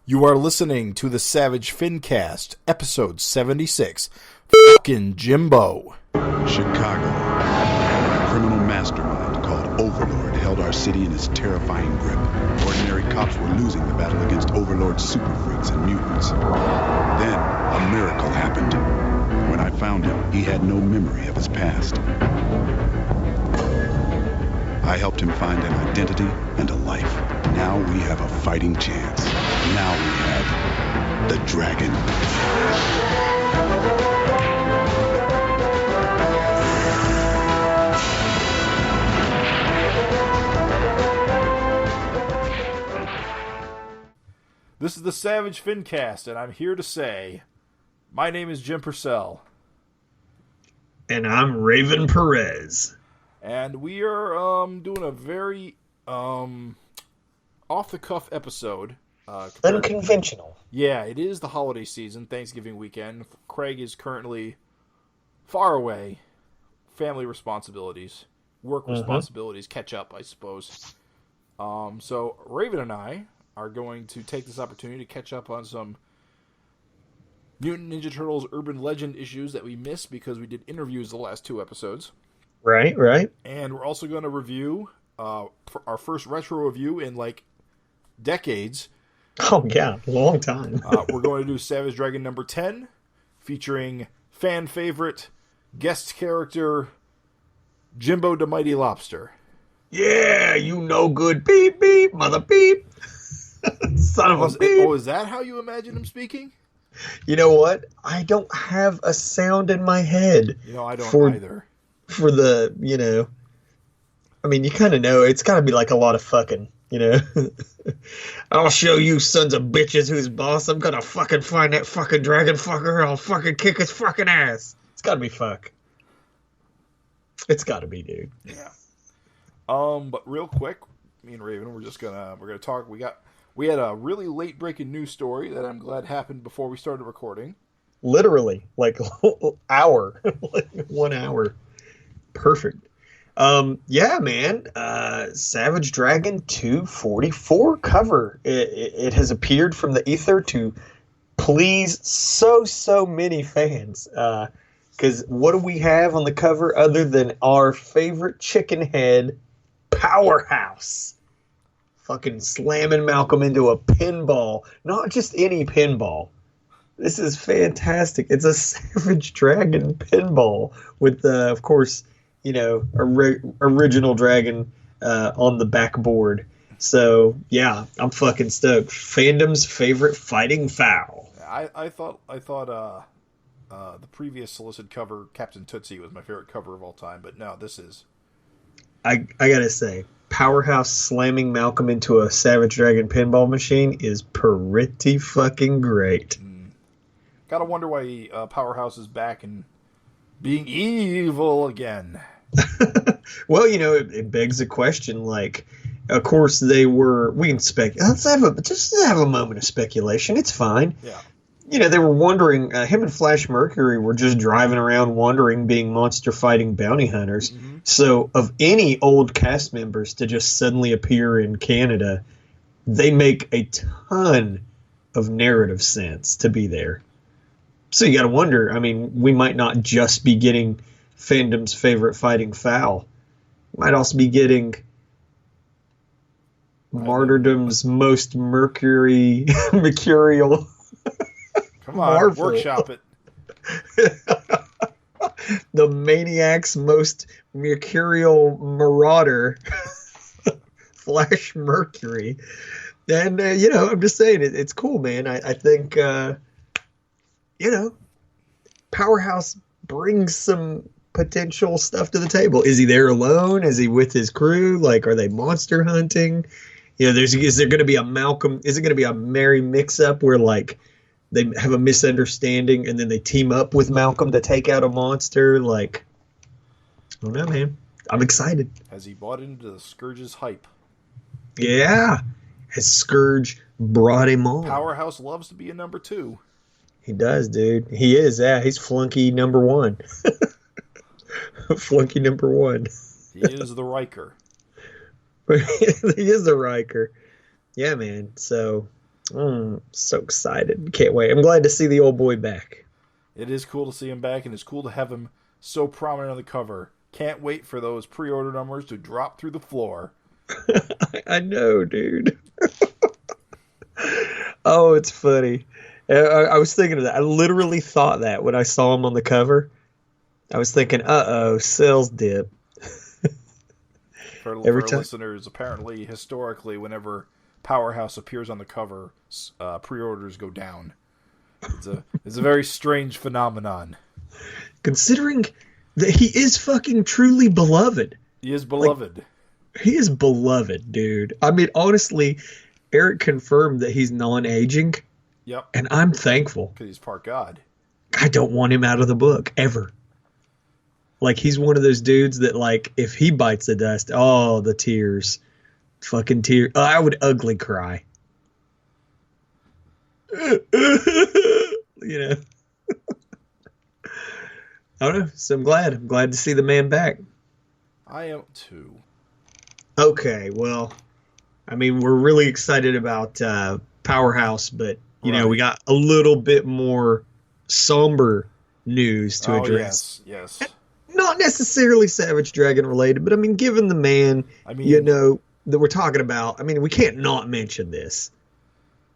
You are listening to the Savage FINcast, episode 76. Fucking Jimbo. Chicago. A criminal mastermind called Overlord held our city in his terrifying grip. Ordinary cops were losing the battle against Overlord's super freaks and mutants. Then, a miracle happened. When I found him, he had no memory of his past. I helped him find an identity and a life. Now we have a fighting chance. Now we have the dragon. This is the Savage FINcast, and I'm here to say, my name is Jim Purcell. And I'm Raven Perez. And we are doing a very off-the-cuff episode. Unconventional. Yeah, it is the holiday season, Thanksgiving weekend. Craig is currently far away. Family responsibilities, work responsibilities catch up, I suppose. So Raven and I are going to take this opportunity to catch up on some Mutant Ninja Turtles urban legend issues that we missed because we did interviews the last two episodes. Right. And we're also going to review for our first retro review in like decades. Oh yeah, long time. We're going to do Savage Dragon number 10, featuring fan favorite guest character Jimbo da Mighty Lobster. Yeah, you no good beep beep, mother beep. Son of a beep. Oh, is that how you imagine him speaking? You know what? I don't have a sound in my head. I don't either. For the, I mean, you kind of know it's got to be like a lot of fucking, I'll show you sons of bitches who's boss. I'm gonna fucking find that fucking dragon fucker. I'll fucking kick his fucking ass. It's got to be fuck. It's got to be, dude. Yeah. But real quick, me and Raven, we're gonna talk. We had a really late breaking news story that I'm glad happened before we started recording. Literally, like hour, like 1 hour. Perfect. Yeah, man. Savage Dragon 244 cover. It has appeared from the ether to please so many fans. Because what do we have on the cover other than our favorite chicken head, Powerhouse? Fucking slamming Malcolm into a pinball. Not just any pinball. This is fantastic. It's a Savage Dragon pinball with, of course, original dragon on the backboard. So, yeah, I'm fucking stoked. Fandom's favorite fighting foul. I thought the previous Solicit cover, Captain Tootsie, was my favorite cover of all time, but no, this is... I gotta say, Powerhouse slamming Malcolm into a Savage Dragon pinball machine is pretty fucking great. Gotta wonder why Powerhouse is back and being evil again. Well, it begs a question. Like, of course, we can speculate. Let's have a moment of speculation. It's fine. Yeah. They were wondering, him and Flash Mercury were just driving around wandering, being monster fighting bounty hunters. Mm-hmm. So of any old cast members to just suddenly appear in Canada, they make a ton of narrative sense to be there. So you got to wonder, I mean, we might not just be getting Fandom's favorite fighting foul. Might also be getting Martyrdom's most mercurial. Come on, Marvel. Workshop it. The Maniac's most mercurial marauder, Flash Mercury. And, I'm just saying, it's cool, man. I think, Powerhouse brings some potential stuff to the table. Is he there alone? Is he with his crew? Like, are they monster hunting? Is there going to be a Malcolm? Is it going to be a merry mix-up where, like, they have a misunderstanding and then they team up with Malcolm to take out a monster? Like, I don't know, man. I'm excited. Has he bought into the Scourge's hype? Yeah. Has Scourge brought him on? Powerhouse loves to be a number 2. He does, dude. He is. Yeah, he's flunky number 1. Flunky number 1. He is the Riker. He is the Riker. Yeah, man. So, So excited. Can't wait. I'm glad to see the old boy back. It is cool to see him back, and it's cool to have him so prominent on the cover. Can't wait for those pre-order numbers to drop through the floor. I know, dude. Oh, it's funny. I was thinking of that. I literally thought that when I saw him on the cover. I was thinking, uh-oh, sales dip. For listeners, apparently, historically, whenever Powerhouse appears on the cover, pre-orders go down. It's a very strange phenomenon. Considering that he is fucking truly beloved. He is beloved. Like, he is beloved, dude. I mean, honestly, Erik confirmed that he's non-aging. Yep. And I'm thankful. Because he's part God. I don't want him out of the book, ever. Like, he's one of those dudes that, like, if he bites the dust, oh, the tears. Fucking tears. Oh, I would ugly cry. You know? I don't know. So I'm glad. I'm glad to see the man back. I am too. Okay, well, I mean, we're really excited about Powerhouse, but, you know, we got a little bit more somber news to address. Yes. Not necessarily Savage Dragon related, but I mean, given the man, you know, that we're talking about, I mean, we can't not mention this.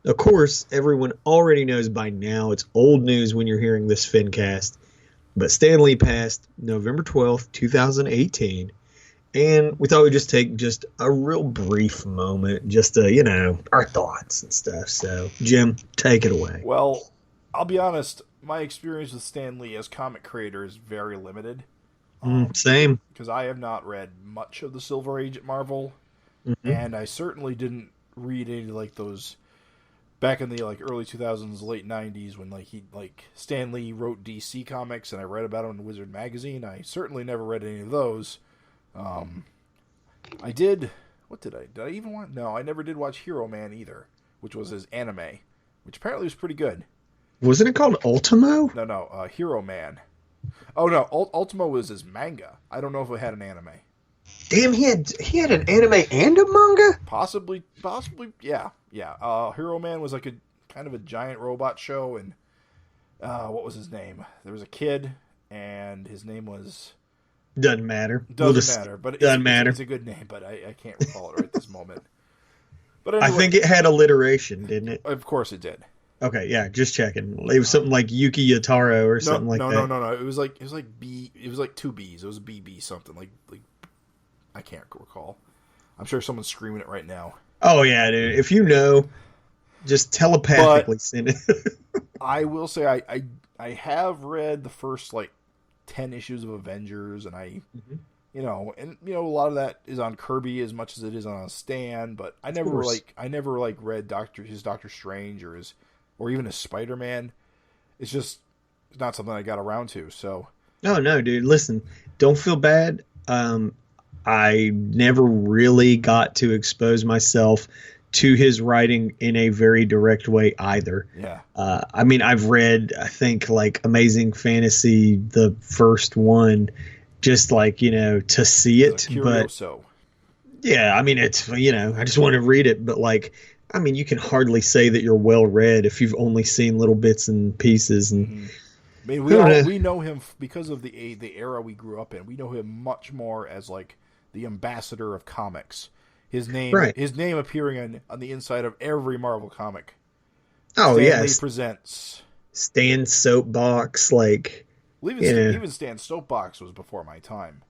Of course, everyone already knows by now, it's old news when you're hearing this FINcast, but Stan Lee passed November 12th, 2018, and we thought we'd just take just a real brief moment just to, you know, our thoughts and stuff. So, Jim, take it away. Well, I'll be honest, my experience with Stan Lee as comic creator is very limited. Same. Because I have not read much of the Silver Age at Marvel, and I certainly didn't read any like those back in the like early 2000s, late 90s when Stan Lee wrote DC comics, and I read about them in Wizard magazine. I certainly never read any of those. I did. What did I? Did I even watch? No, I never did watch Hero Man either, which was his anime, which apparently was pretty good. Wasn't it called Ultimo? No, Hero Man. Oh no, Ultimo was his manga. I don't know if it had an anime. Damn, he had an anime and a manga? Possibly, yeah. Hero Man was like a kind of a giant robot show, and what was his name? There was a kid, and his name was... Doesn't matter. Doesn't matter, but it's a good name, but I can't recall it right this moment. But anyway, I think it had alliteration, didn't it? Of course it did. Okay, yeah, just checking. It was something like Yuki Yotaro or something like that. No. It was like B. It was like two B's. It was a BB something like I can't recall. I'm sure someone's screaming it right now. Oh yeah, dude. If you know, just telepathically send it. I will say I have read the first like 10 issues of Avengers, and you know, a lot of that is on Kirby as much as it is on Stan. But I never read his Doctor Strange or even his Spider-Man. It's just not something I got around to. So. Oh no, dude. Listen, don't feel bad. I never really got to expose myself to his writing in a very direct way either. Yeah. I mean, I've read, I think, like Amazing Fantasy, the first one, just like, you know, to see it. But yeah, I mean, it's, you know, I just want to read it. But like, I mean, you can hardly say that you're well read if you've only seen little bits and pieces. And I mean, we know him because of the era we grew up in. We know him much more as like the ambassador of comics. His name appearing on the inside of every Marvel comic. Oh, Stan Lee presents Stan's Soapbox, like even Stan's Soapbox was before my time.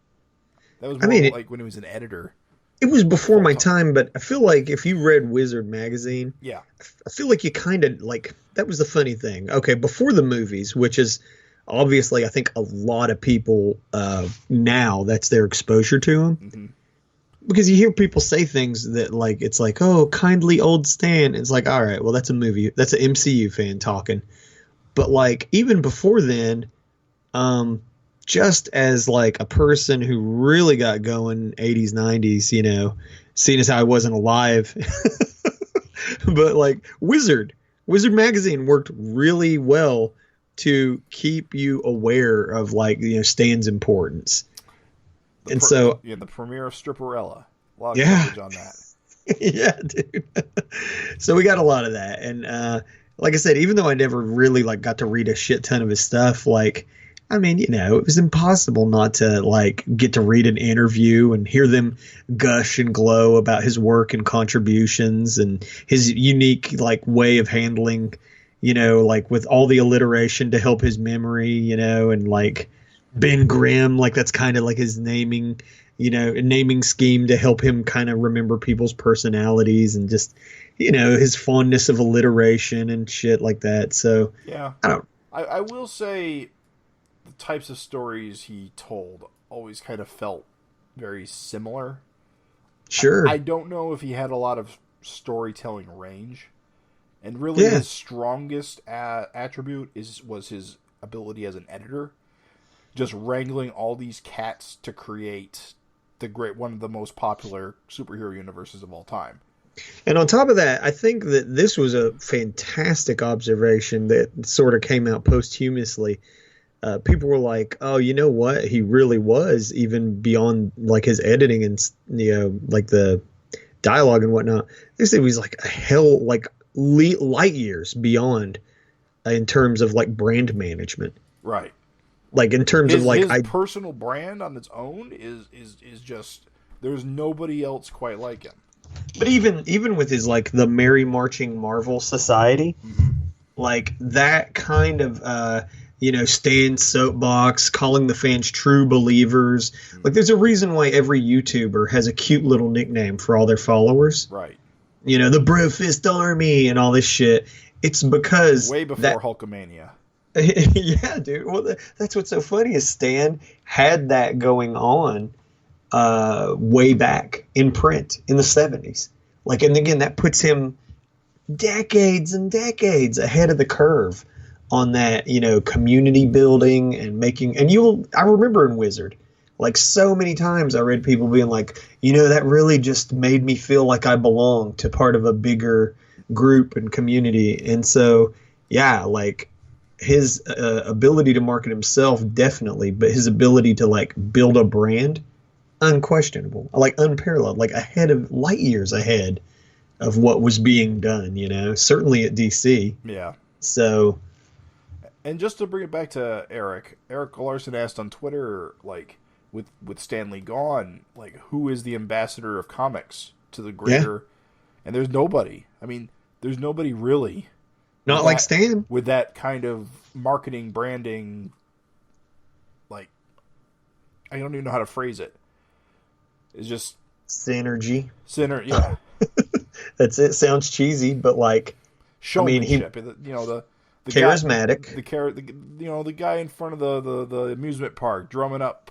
That was more like when he was an editor. It was before my time, but I feel like if you read Wizard magazine, I feel like you kind of like, that was the funny thing. Okay, before the movies, which is obviously, I think a lot of people now, that's their exposure to him. Mm-hmm. Because you hear people say things that like, it's like, oh, kindly old Stan. It's like, all right, well, that's a movie. That's an MCU fan talking. But like, even before then, just as like a person who really got going 80s, 90s, you know, seeing as how I wasn't alive, but like Wizard magazine worked really well to keep you aware of like, you know, Stan's importance. The premiere of Stripperella. A lot of coverage on that. Yeah, dude. So we got a lot of that, and like I said, even though I never really like got to read a shit ton of his stuff, like, I mean, it was impossible not to like get to read an interview and hear them gush and glow about his work and contributions and his unique like way of handling, like with all the alliteration to help his memory, and like Ben Grimm, like that's kind of like his naming scheme to help him kind of remember people's personalities and just, his fondness of alliteration and shit like that. So yeah, I will say the types of stories he told always kind of felt very similar. Sure. I don't know if he had a lot of storytelling range, and really his strongest attribute was his ability as an editor, just wrangling all these cats to create one of the most popular superhero universes of all time. And on top of that, I think that this was a fantastic observation that sort of came out posthumously. People were like, "Oh, you know what? He really was even beyond like his editing and like the dialogue and whatnot. They said he was like light years beyond in terms of like brand management, right? Like in terms of like his personal brand on its own is just there's nobody else quite like him." But even with his like the Merry Marching Marvel Society, like that kind of stand soapbox, calling the fans true believers. Like there's a reason why every YouTuber has a cute little nickname for all their followers. Right. The Bro Fist Army and all this shit. It's because way before Hulkamania. Yeah, dude. Well, that's what's so funny is Stan had that going on way back in print in the 70s. Like, and again, that puts him decades and decades ahead of the curve on that, community building and making. And I remember in Wizard, like so many times I read people being like, that really just made me feel like I belong to part of a bigger group and community. And so, yeah, like his ability to market himself, definitely, but his ability to like build a brand, unquestionable, like unparalleled, like light years ahead of what was being done, certainly at DC. Yeah. So, and just to bring it back to Erik Larsen asked on Twitter, like with Stanley gone, like who is the ambassador of comics to the greater? Yeah. And there's nobody. I mean, there's nobody really. Not like Stan. With that kind of marketing, branding, like, I don't even know how to phrase it. It's just synergy. Yeah. That's it. Sounds cheesy, but like, showmanship. The charismatic. The guy in front of the amusement park drumming up.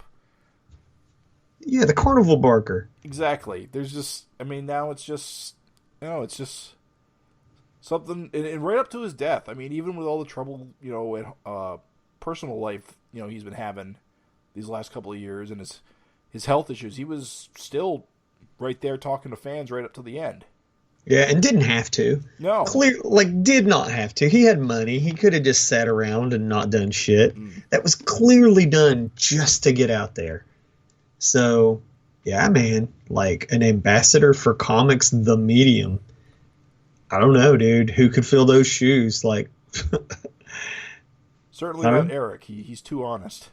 Yeah, the carnival barker. Exactly. There's just, now it's just, it's just something, and right up to his death. I mean, even with all the trouble, at personal life, he's been having these last couple of years, and his health issues, he was still right there talking to fans right up to the end. Yeah, and didn't have to. No. Did not have to. He had money. He could have just sat around and not done shit. That was clearly done just to get out there. So, yeah, man, like an ambassador for comics, the medium. I don't know, dude. Who could fill those shoes? Like, certainly not Erik. He's too honest.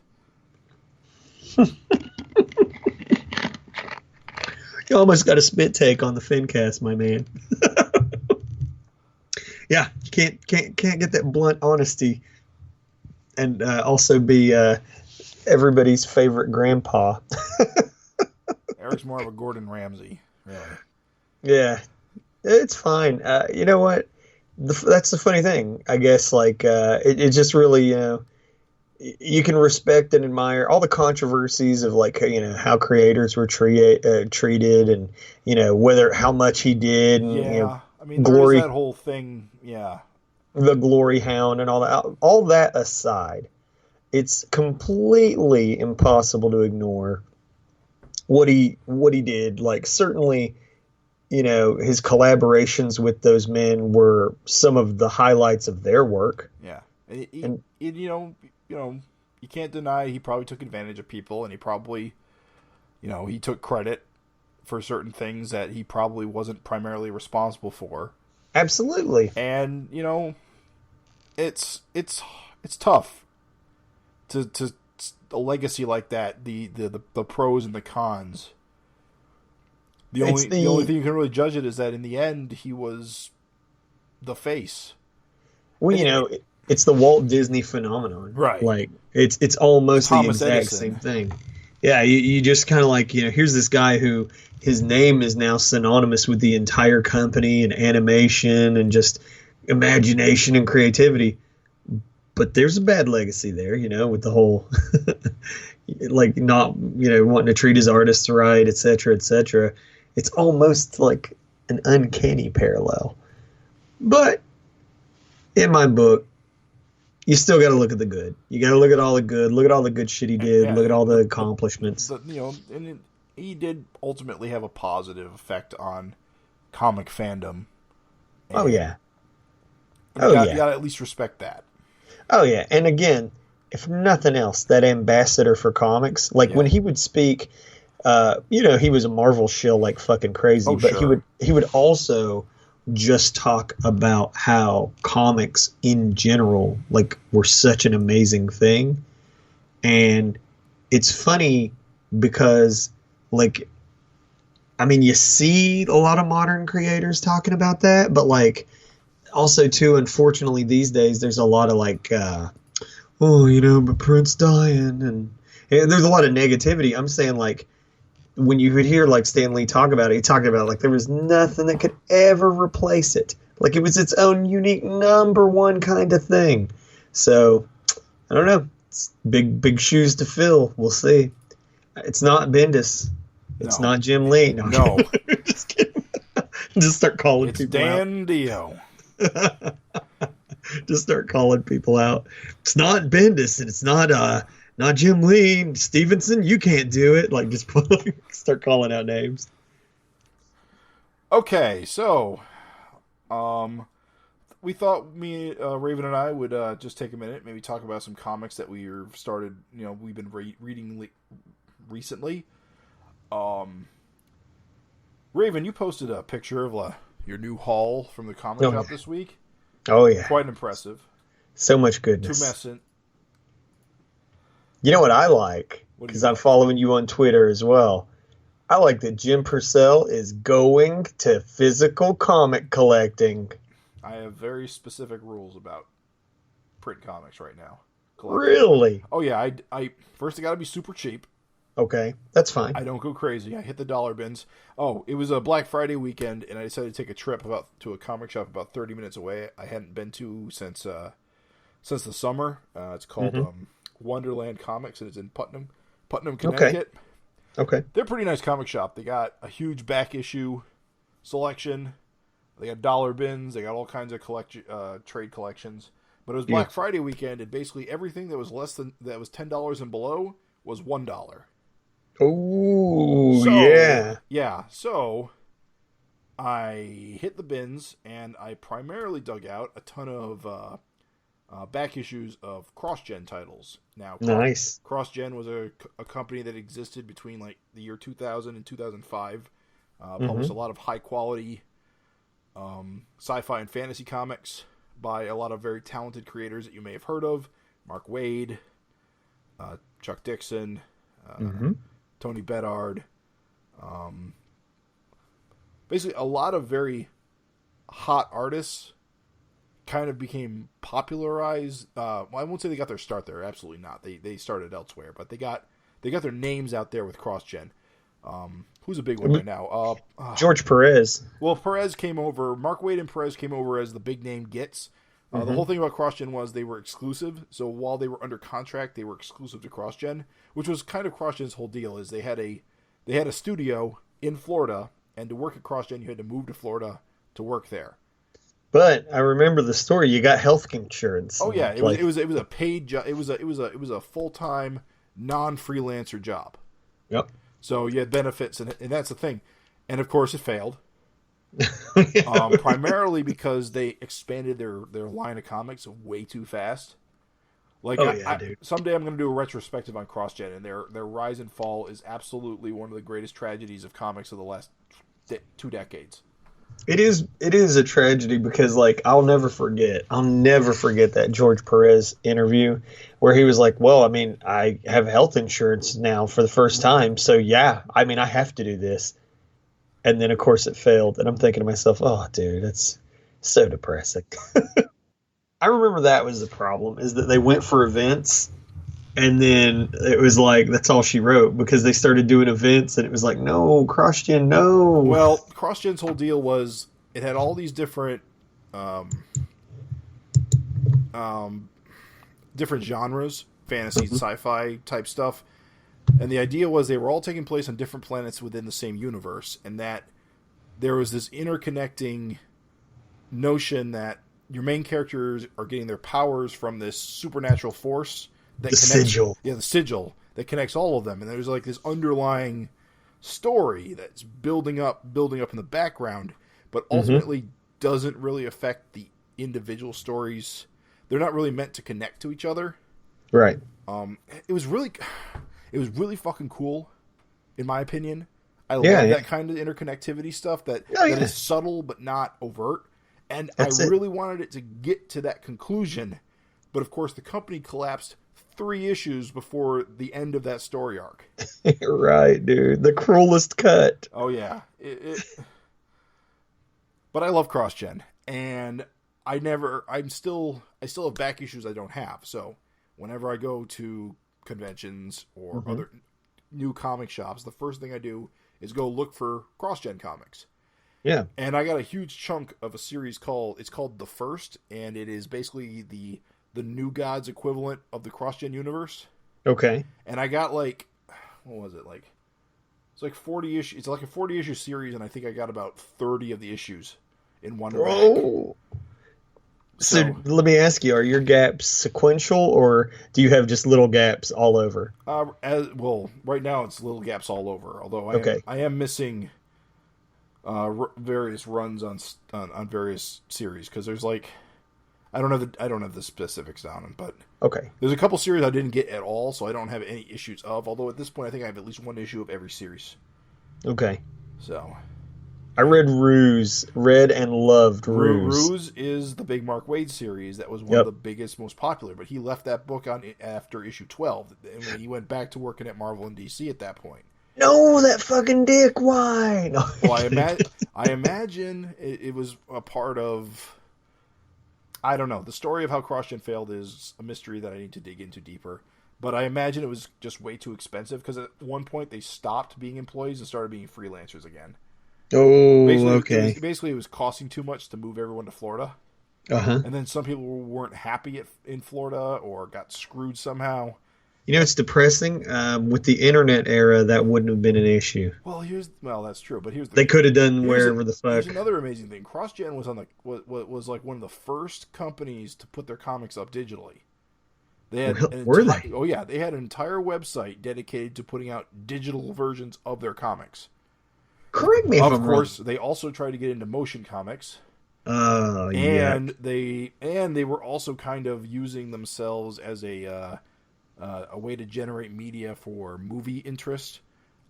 You almost got a spit take on the FINcast, my man. Yeah, can't get that blunt honesty, and also be everybody's favorite grandpa. Erik's more of a Gordon Ramsay, really. Yeah, it's fine. You know what? That's the funny thing, I guess. Like, it just really, you can respect and admire all the controversies of like, how creators were treated, and how much he did. And, yeah, glory, that whole thing. Yeah, the glory hound and all that. All that aside, it's completely impossible to ignore what he did. Like, certainly, his collaborations with those men were some of the highlights of their work. Yeah, and you can't deny he probably took advantage of people, and he probably, he took credit for certain things that he probably wasn't primarily responsible for. Absolutely. And, you know, it's tough to a legacy like that, the pros and the cons. The only thing you can really judge it is that in the end he was the face. Well, you know, it's the Walt Disney phenomenon. Right. Like it's almost Thomas the exact Edison. same thing. Yeah, you just kind of like, you know, here's this guy who his name is now synonymous with the entire company and animation and just imagination and creativity. But there's a bad legacy there, you know, with the whole like not, you know, wanting to treat his artists right, et cetera, et cetera. It's almost like an uncanny parallel. But in my book, you still got to look at the good. You got to look at all the good. Look at all the good shit he did. Look at all the accomplishments. You know, and he did ultimately have a positive effect on comic fandom. Oh yeah. You got to at least respect that. Oh yeah, and again, if nothing else, that ambassador for comics, like when he would speak, you know, he was a Marvel shill like fucking crazy, but sure. he would also just talk about how comics in general like were such an amazing thing. And it's funny because like, I mean, you see a lot of modern creators talking about that, but like also too, unfortunately these days there's a lot of like, oh, you know, but Prince dying and there's a lot of negativity. I'm saying like, when you would hear like Stan Lee talk about it, he talked about like there was nothing that could ever replace it. Like it was its own unique number one kind of thing. So I don't know. It's big shoes to fill. We'll see. It's not Bendis. It's not Jim Lee. No. Just kidding. Just start calling people out. It's Dan Dio. Just start calling people out. It's not Bendis and it's not Jim Lee, Stevenson, you can't do it. Like, just start calling out names. Okay, so, we thought Raven and I would just take a minute, maybe talk about some comics that we've been reading recently. Raven, you posted a picture of your new haul from the comic shop this week. Oh, yeah. Quite impressive. So much goodness. Tumescent. You know what I like? Because I'm following you on Twitter as well. I like that Jim Purcell is going to physical comic collecting. I have very specific rules about print comics right now. Really? Oh, yeah. I first, it got to be super cheap. Okay, that's fine. I don't go crazy. I hit the dollar bins. Oh, it was a Black Friday weekend, and I decided to take a trip to a comic shop about 30 minutes away. I hadn't been to since the summer. It's called Wonderland Comics, and it's in Putnam, Connecticut. Okay. They're a pretty nice comic shop. They got a huge back issue selection. They got dollar bins. They got all kinds of trade collections. But it was Black Friday weekend, and basically everything that was $10 and below was $1. Oh, yeah. Yeah, so I hit the bins, and I primarily dug out a ton of back issues of cross-gen titles. Now, nice. Cross-gen was a company that existed between like the year 2000 and 2005. Published a lot of high-quality sci-fi and fantasy comics by a lot of very talented creators that you may have heard of. Mark Waid, Chuck Dixon, Tony Bedard. Basically, a lot of very hot artists kind of became popularized. Well, I won't say they got their start there. Absolutely not. They started elsewhere, but they got their names out there with cross-gen. Who's a big one right now? George Perez. Well, Perez came over. Mark Waid and Perez came over as the big name gets. The whole thing about CrossGen was they were exclusive. So while they were under contract, they were exclusive to CrossGen, which was kind of CrossGen's whole deal. Is they had a studio in Florida, and to work at CrossGen, you had to move to Florida to work there. But I remember the story. You got health insurance. Oh yeah, it was a paid job. It was a full-time non-freelancer job. Yep. So you had benefits, and that's the thing. And of course, it failed. Primarily because they expanded their line of comics way too fast. Like, Oh yeah, dude. someday I'm going to do a retrospective on CrossGen, and their rise and fall is absolutely one of the greatest tragedies of comics of the last 2 decades. It is a tragedy because like I'll never forget that George Perez interview where he was like, "Well, I mean, I have health insurance now for the first time, so yeah, I mean, I have to do this." And then of course it failed, and I'm thinking to myself, "Oh, dude, that's so depressing." I remember that was the problem is that they went for events and then it was like that's all she wrote because they started doing events and it was like, "No, CrossGen, no." Well, CrossGen's whole deal was it had all these different different genres, fantasy, sci-fi type stuff. And the idea was they were all taking place on different planets within the same universe, and that there was this interconnecting notion that your main characters are getting their powers from this supernatural force that The sigil. Yeah, the sigil that connects all of them. And there's like this underlying story that's building up in the background, but ultimately doesn't really affect the individual stories. They're not really meant to connect to each other. Right. It was really fucking cool, in my opinion. I love that kind of interconnectivity stuff that is subtle but not overt. And that's I really wanted it to get to that conclusion. But of course, the company collapsed 3 issues before the end of that story arc. Right, dude. The cruelest cut. Oh, yeah. But I love CrossGen. And I still have back issues I don't have. So whenever I go to conventions or other new comic shops, the first thing I do is go look for CrossGen comics. Yeah. And I got a huge chunk of a series called The First, and it is basically the New Gods equivalent of the CrossGen universe. Okay. And I got like, what was it, like, it's like 40 issues. It's like a 40 issue series, and I think I got about 30 of the issues in one rack. So let me ask you, are your gaps sequential, or do you have just little gaps all over? Right now it's little gaps all over, although I am missing various runs on various series, because there's like I don't have the specifics down, but there's a couple series I didn't get at all, so I don't have any issues of. Although at this point, I think I have at least one issue of every series. Okay. So I read and loved Ruse. Ruse is the big Mark Waid series that was one of the biggest, most popular, but he left that book on after issue 12, and when he went back to working at Marvel and DC at that point. No, that fucking dick. Why? No. Well, I imagine it was a part of. I don't know. The story of how CrossGen failed is a mystery that I need to dig into deeper. But I imagine it was just way too expensive, because at one point they stopped being employees and started being freelancers again. Oh, Basically, it was costing too much to move everyone to Florida. And then some people weren't happy in Florida or got screwed somehow. You know, it's depressing. With the internet era, that wouldn't have been an issue. Well, that's true. But they could have done wherever the fuck. Here's another amazing thing. CrossGen was like one of the first companies to put their comics up digitally. They had they? Oh yeah, they had an entire website dedicated to putting out digital versions of their comics. Correct me if I'm wrong. Of course, they also tried to get into motion comics. And they were also kind of using themselves as a way to generate media for movie interest.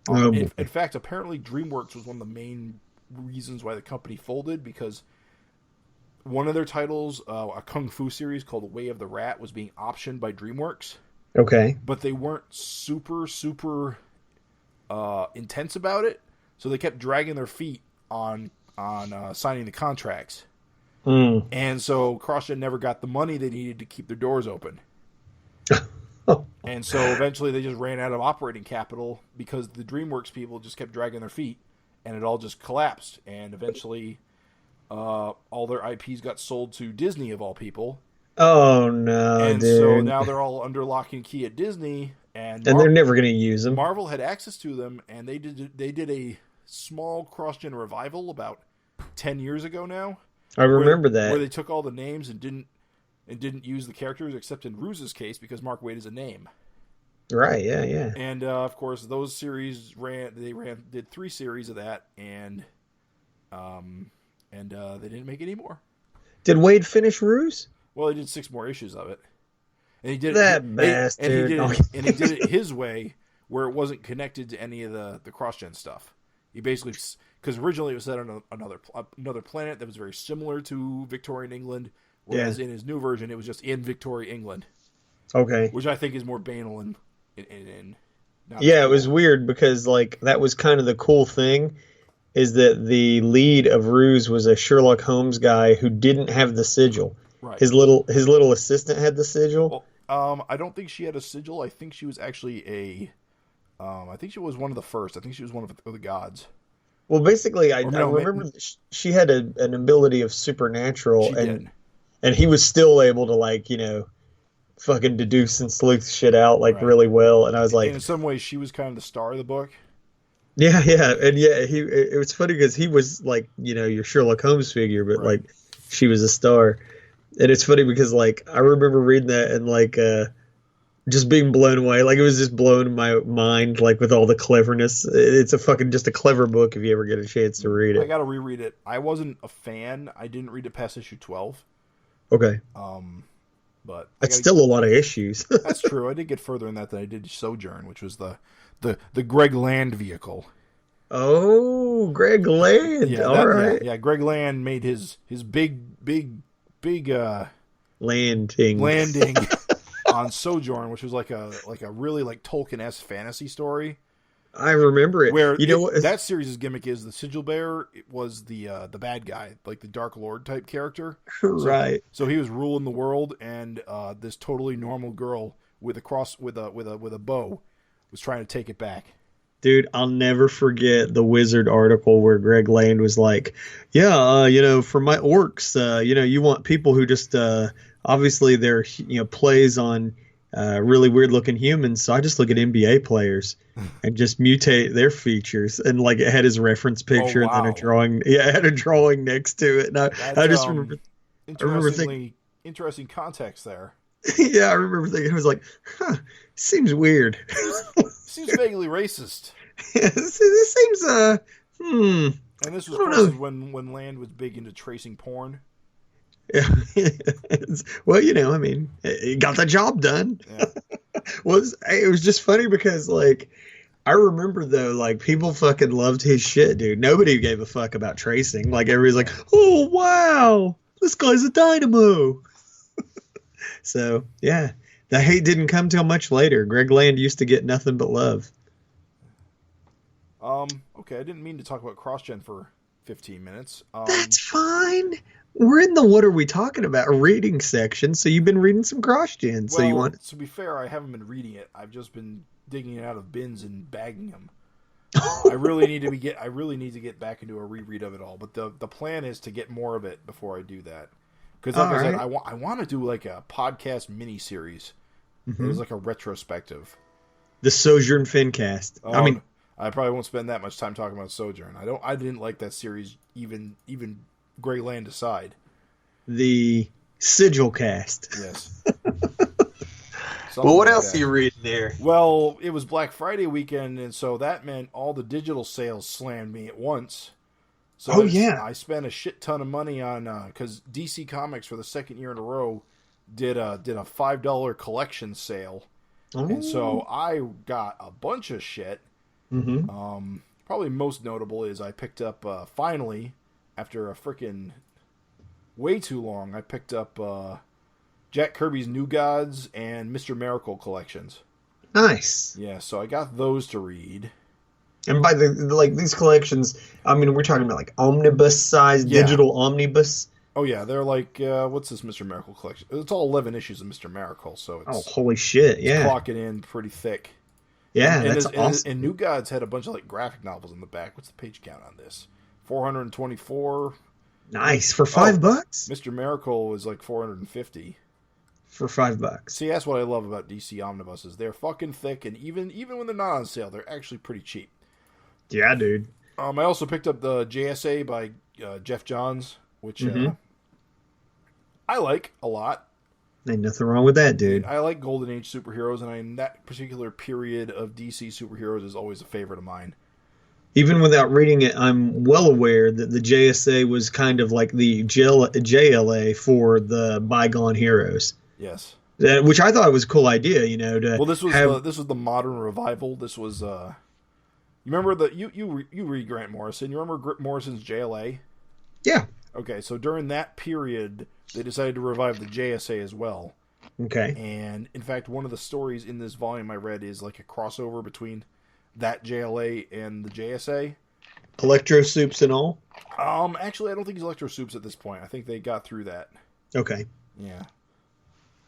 In fact, apparently DreamWorks was one of the main reasons why the company folded, because one of their titles, a kung fu series called The Way of the Rat, was being optioned by DreamWorks. Okay. But they weren't super intense about it, so they kept dragging their feet on signing the contracts. And so CrossGen never got the money they needed to keep their doors open. And so eventually they just ran out of operating capital because the DreamWorks people just kept dragging their feet, and it all just collapsed. And eventually all their IPs got sold to Disney, of all people. Oh, no, and dude. So now they're all under lock and key at Disney. And they're never going to use them. Marvel had access to them, and they did a small CrossGen revival about 10 years ago now. I remember that. Where they took all the names and didn't use the characters, except in Ruse's case, because Mark Waid is a name. Right, yeah. And, of course, those series did 3 series of that, and they didn't make any more. Did Waid finish Ruse? Well, they did 6 more issues of it. And he did that it, bastard. And he did it his way, where it wasn't connected to any of the cross-gen stuff. He basically, because originally it was set on another planet that was very similar to Victorian England, whereas in his new version it was just in Victorian England. Okay. Which I think is more banal and it was weird because like that was kind of the cool thing, is that the lead of Ruse was a Sherlock Holmes guy who didn't have the sigil. Right. His little assistant had the sigil. Well, I don't think she had a sigil. I think she was actually I think she was one of the first. I think she was one of the gods. Well, basically, I remember she had an ability of supernatural, and he was still able to, like, you know, fucking deduce and sleuth shit out like really well. And I was like, in some ways, she was kind of the star of the book. Yeah, and it was funny because he was like, you know, your Sherlock Holmes figure, but like she was a star. And it's funny because like I remember reading that and like just being blown away. Like it was just blowing my mind, like with all the cleverness. It's just a clever book if you ever get a chance to read it. I got to reread it. I wasn't a fan. I didn't read it past issue 12. Okay. But that's still a lot of issues. That's true. I did get further in that than I did Sojourn, which was the Greg Land vehicle. Oh, Greg Land. Yeah, all right. Yeah, Greg Land made his big landing on Sojourn, which was like a really like Tolkien-esque fantasy story. I remember it. Where that series' gimmick is the Sigil Bearer was the bad guy, like the Dark Lord type character. Right. So he was ruling the world, and this totally normal girl with a bow was trying to take it back. Dude, I'll never forget the Wizard article where Greg Land was like, yeah, you know, for my orcs, you know, you want people who just, obviously they're, you know, plays on really weird looking humans. So I just look at NBA players and just mutate their features. And like it had his reference picture and then a drawing. Yeah, it had a drawing next to it. And I just remember thinking, interesting context there. Yeah, I remember thinking, I was like, seems weird. Seems vaguely racist. Yeah, this seems, And this was when Land was big into tracing porn. Yeah. Well, you know, I mean, it got the job done. Yeah. It was just funny because, like, I remember, though, like, people fucking loved his shit, dude. Nobody gave a fuck about tracing. Like, everybody's like, oh, wow, this guy's a dynamo. So, yeah. The hate didn't come till much later. Greg Land used to get nothing but love. Okay, I didn't mean to talk about CrossGen for 15 minutes. That's fine. We're in the what are we talking about reading section, so you've been reading some CrossGen. Well, so you want to be fair, I haven't been reading it. I've just been digging it out of bins and bagging them. I really need to get back into a reread of it all. But the plan is to get more of it before I do that. Because like I said, I want to do like a podcast mini series. Mm-hmm. It was like a retrospective. The Sojourn FINcast. I mean, I probably won't spend that much time talking about Sojourn. I didn't like that series even Grey Land aside. The Sigil cast. Yes. Well, what else are you reading there? Well, it was Black Friday weekend, and so that meant all the digital sales slammed me at once. So I spent a shit ton of money on because DC Comics for the second year in a row did a $5 collection sale, and so I got a bunch of shit. Mm-hmm. Probably most notable is I picked up finally after a freaking way too long. I picked up Jack Kirby's New Gods and Mr. Miracle collections. Nice. Yeah, so I got those to read. And by these collections, I mean, we're talking about like omnibus size, digital omnibus. Oh yeah, they're like, what's this Mr. Miracle collection? It's all 11 issues of Mr. Miracle, so it's holy shit, yeah, clocking in pretty thick. Yeah, that's awesome. And New Gods had a bunch of like graphic novels in the back. What's the page count on this? 424. Nice for $5. Mr. Miracle was like 450. For $5. See, that's what I love about DC omnibuses. They're fucking thick, and even when they're not on sale, they're actually pretty cheap. Yeah, dude. I also picked up the JSA by Jeff Johns, which I like a lot. Ain't nothing wrong with that, dude. I like Golden Age superheroes, and that particular period of DC superheroes is always a favorite of mine. Even without reading it, I'm well aware that the JSA was kind of like the JLA for the bygone heroes. Yes. Which I thought was a cool idea, to Well, this was have. the modern revival. This was you remember you read Grant Morrison. You remember Morrison's JLA? Yeah. Okay, so during that period, they decided to revive the JSA as well. Okay. And in fact, one of the stories in this volume I read is like a crossover between that JLA and the JSA. Electro soups and all. Actually, I don't think he's Electro Soups at this point. I think they got through that. Okay. Yeah.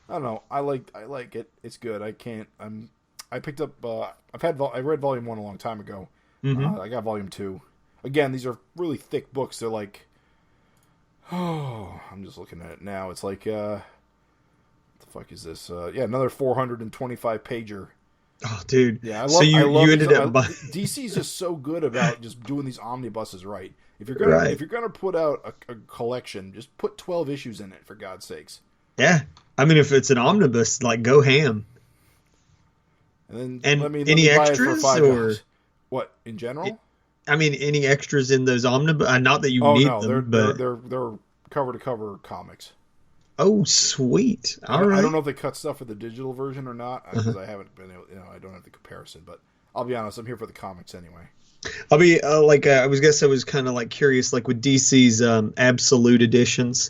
I don't know. I like it. It's good. I picked up. I read volume 1 a long time ago. Mm-hmm. I got volume 2. Again, these are really thick books. They're like, oh, I'm just looking at it now. It's like, what the fuck is this? Another 425 pager. Oh, dude. Yeah, I love. So you ended up DC's just so good about just doing these omnibuses right. If you're gonna put out a collection, just put 12 issues in it for God's sakes. Yeah, I mean, if it's an omnibus, like, go ham. And then And let me any buy it for extras, $5. or What in general? I mean, any extras in those omnibus? Not that you Oh need no, them, they're cover to cover comics. Oh, sweet! All right. I don't know if they cut stuff for the digital version or not because I haven't been able. I don't have the comparison. But I'll be honest, I'm here for the comics anyway. I'll be I was kind of like curious, like with DC's absolute editions,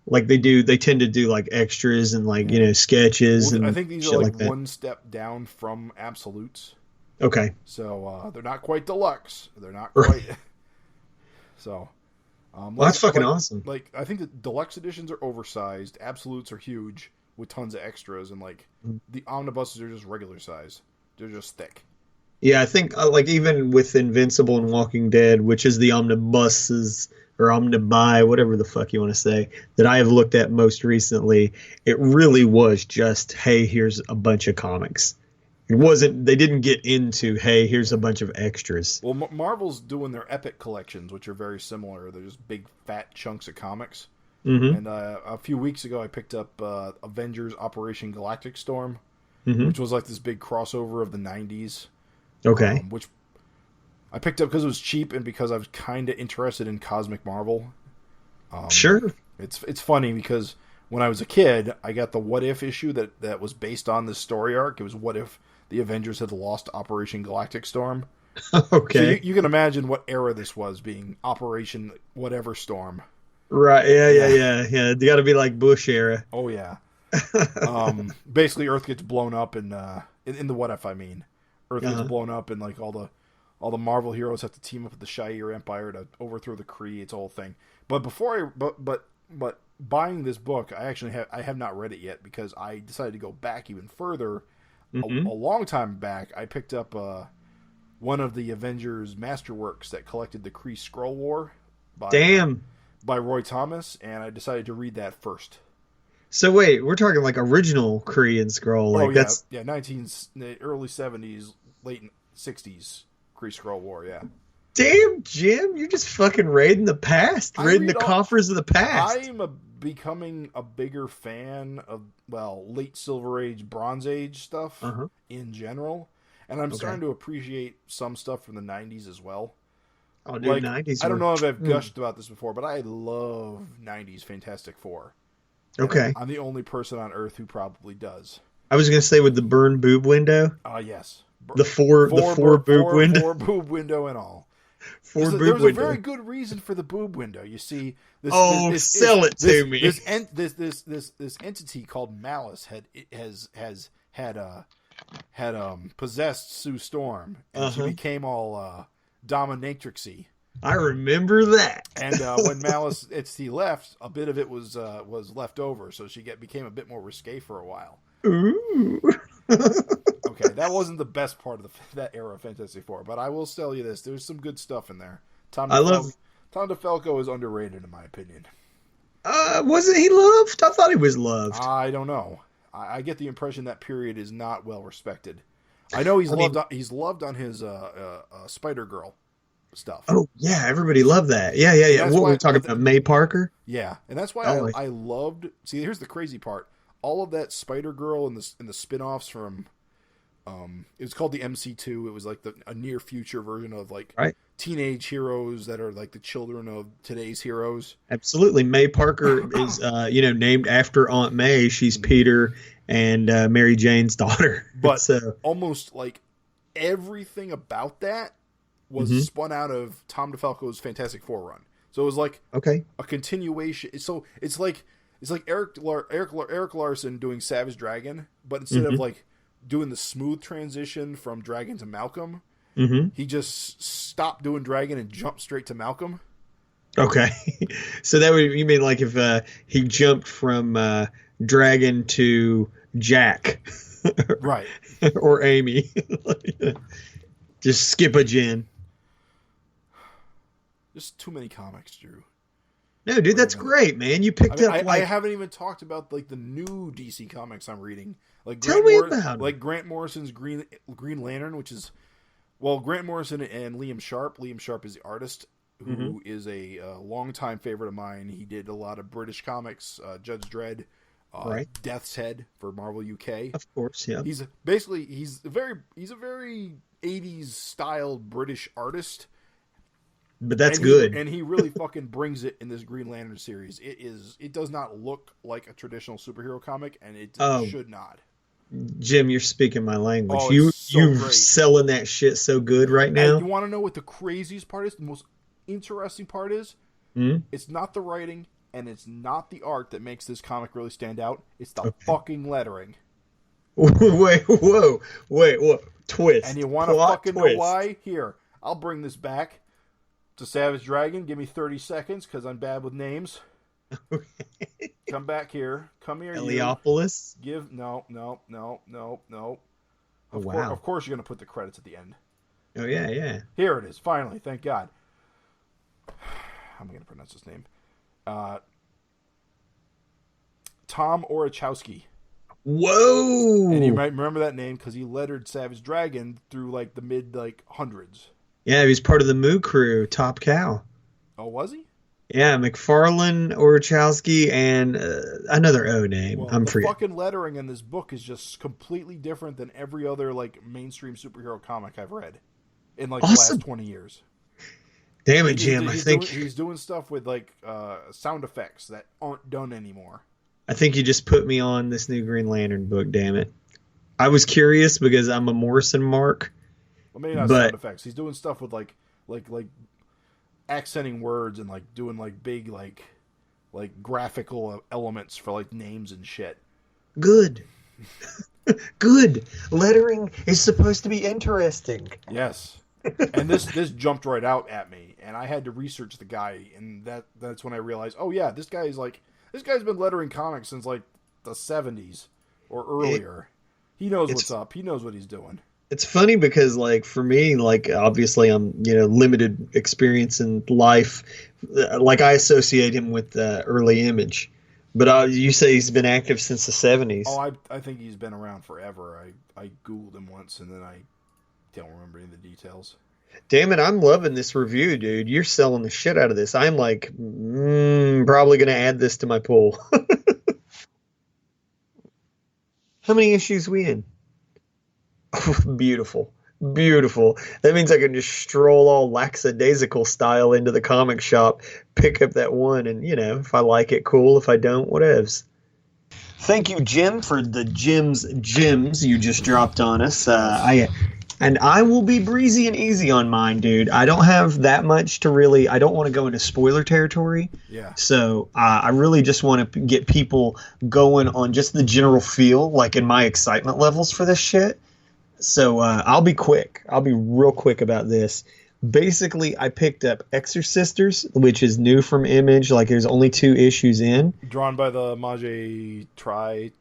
like they tend to do like extras and like sketches and I think these shit are like that. one step down from absolutes. Okay. So they're not quite deluxe. They're not quite. So. Well, that's fucking awesome. Like, I think the deluxe editions are oversized, absolutes are huge with tons of extras, and like the omnibuses are just regular size. They're just thick. Yeah, I think like even with Invincible and Walking Dead, which is the omnibuses or omnibuy, whatever the fuck you want to say, that I have looked at most recently, it really was just, hey, here's a bunch of comics. It wasn't. They didn't get into, hey, here's a bunch of extras. Well, Marvel's doing their Epic collections, which are very similar. They're just big, fat chunks of comics. Mm-hmm. And a few weeks ago, I picked up Avengers Operation Galactic Storm, Mm-hmm. which was like this big crossover of the 90s. Okay. Which I picked up because it was cheap and because I was kind of interested in Cosmic Marvel. Sure. It's funny because when I was a kid, I got the What If issue that was based on this story arc. It was What If the Avengers had lost Operation Galactic Storm. Okay. So you can imagine what era this was, being Operation whatever Storm. Right. Yeah. You got to be like Bush era. Oh yeah. Basically, Earth gets blown up, and in the What If, I mean, Earth gets blown up, and like all the Marvel heroes have to team up with the Shire Empire to overthrow the Kree. It's a whole thing. But before but buying this book, I have not read it yet because I decided to go back even further. Mm-hmm. A long time back, I picked up one of the Avengers masterworks that collected the Kree Skrull War. By Roy Thomas, and I decided to read that first. So wait, we're talking like original Korean Skrull, like that's early 70s, late 60s Kree Skrull War, yeah. Damn, Jim, you're just fucking raiding the past, raiding the coffers of the past. I'm becoming a bigger fan of, late Silver Age, Bronze Age stuff in general, and I'm starting to appreciate some stuff from the 90s as well. Oh, dude, 90s. I don't know if I've gushed about this before, but I love 90s Fantastic Four. Okay. I'm the only person on Earth who probably does. I was going to say with the burn boob window. Yes. The four boob window. Four boob window and all. There was a very good reason for the boob window. You see, sell it to me. This entity called Malice had possessed Sue Storm, and she became all dominatrixy. I remember that. And when Malice entity left, a bit of it was left over, so she became a bit more risque for a while. Ooh. Okay, that wasn't the best part of that era of Fantastic Four, but I will tell you this: there's some good stuff in there. Tom DeFalco is underrated, in my opinion. Wasn't he loved? I thought he was loved. I don't know. I get the impression that period is not well respected. I know he's loved. He's loved on his Spider Girl stuff. Oh yeah, everybody loved that. Yeah. What were we talking about? May Parker. Yeah, and that's why I loved. See, here's the crazy part. All of that Spider Girl and the spin-offs from, it was called the MC2. It was like a near future version of like teenage heroes that are like the children of today's heroes. Absolutely. May Parker is, named after Aunt May. She's Peter and Mary Jane's daughter. But so almost like everything about that was spun out of Tom DeFalco's Fantastic Four run. So it was like a continuation. So it's like Erik Larsen doing Savage Dragon, but instead of like doing the smooth transition from Dragon to Malcolm, he just stopped doing Dragon and jumped straight to Malcolm. Okay. So you mean like if he jumped from Dragon to Jack. Right. Or Amy. Just skip a gen. Just too many comics, Drew. No, dude, that's great, man. You picked up I haven't even talked about like the new DC comics I'm reading. Like Tell me about like Grant Morrison's Green Lantern, which is Grant Morrison and Liam Sharp. Liam Sharp is the artist who is a longtime favorite of mine. He did a lot of British comics, Judge Dredd, Death's Head for Marvel UK. Of course, yeah. He's a very 80s styled British artist. But that's good. And he really fucking brings it in this Green Lantern series. It does not look like a traditional superhero comic, and it should not. Jim, you're speaking my language. Oh, you're selling that shit so good right now. And you want to know what the craziest part is? The most interesting part is? It's not the writing, and it's not the art that makes this comic really stand out. It's the fucking lettering. Wait, twist. And you want to fucking know why? Here, I'll bring this back to Savage Dragon. Give me 30 seconds, because I'm bad with names. Come back here. Come here, Heliopolis? No. Oh, Of course you're going to put the credits at the end. Oh, yeah. Here it is, finally. Thank God. How am I going to pronounce his name? Tom Orachowski. Whoa! And you might remember that name because he lettered Savage Dragon through like the mid hundreds. Yeah, he was part of the Moo Crew, Top Cow. Oh, was he? Yeah, McFarlane, Orachowski, and another O name. Well, I'm the forgetting. fucking lettering in this book is just completely different than every other like mainstream superhero comic I've read in like the last 20 years. Damn it, Jim! He's doing stuff with like sound effects that aren't done anymore. I think you just put me on this new Green Lantern book. Damn it! I was curious because I'm a Morrison mark. Well, maybe not sound effects. He's doing stuff with like accenting words and like doing like big like graphical elements for like names and shit. Good. Good. Lettering is supposed to be interesting. Yes. And this jumped right out at me, and I had to research the guy, and that's when I realized, oh yeah, this guy's been lettering comics since like the 70s or earlier. He knows what's up. He knows what he's doing. It's funny because, like, for me, like, obviously I'm, limited experience in life. Like, I associate him with early Image. But you say he's been active since the 70s. Oh, I think he's been around forever. I Googled him once, and then I don't remember any of the details. Damn it, I'm loving this review, dude. You're selling the shit out of this. I'm like, probably going to add this to my pool. How many issues we in? Beautiful. That means I can just stroll all lackadaisical style into the comic shop, pick up that one, and, if I like it, cool. If I don't, whatevs. Thank you, Jim, for the gems you just dropped on us. I will be breezy and easy on mine, dude. I don't have that much to really... I don't want to go into spoiler territory. Yeah. So I really just want to get people going on just the general feel, like in my excitement levels for this shit. So I'll be quick. I'll be real quick about this. Basically, I picked up Exorcisters, which is new from Image. Like, there's only 2 issues in. Drawn by the Mage 3.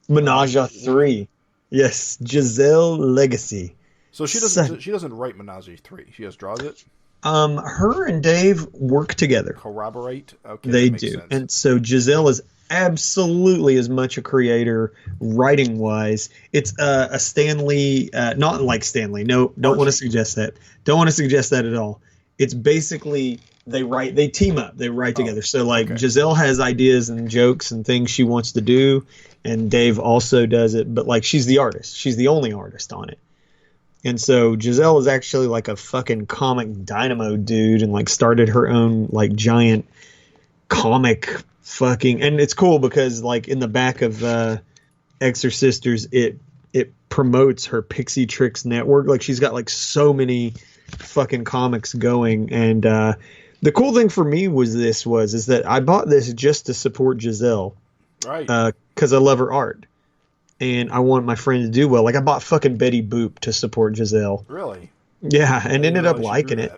Menage 3. Yes, Giselle Legacy. So she doesn't write Menage 3. She just draws it? Her and Dave work together. Corroborate? Okay, they do. Sense. And so Giselle is absolutely as much a creator writing wise. It's a Stan Lee, not like Stan Lee. No, don't want to suggest that. Don't want to suggest that at all. It's basically they team up, they write together. So like Giselle has ideas and jokes and things she wants to do, and Dave also does it, but like she's the artist. She's the only artist on it. And so Giselle is actually like a fucking comic dynamo dude and like started her own like giant comic fucking, and it's cool because like in the back of Exorcisters it promotes her Pixie Tricks network. Like she's got like so many fucking comics going, and the cool thing for me was that I bought this just to support Giselle. Right. Because I love her art. And I want my friend to do well. Like, I bought fucking Betty Boop to support Giselle. Really? Yeah, and ended up liking it.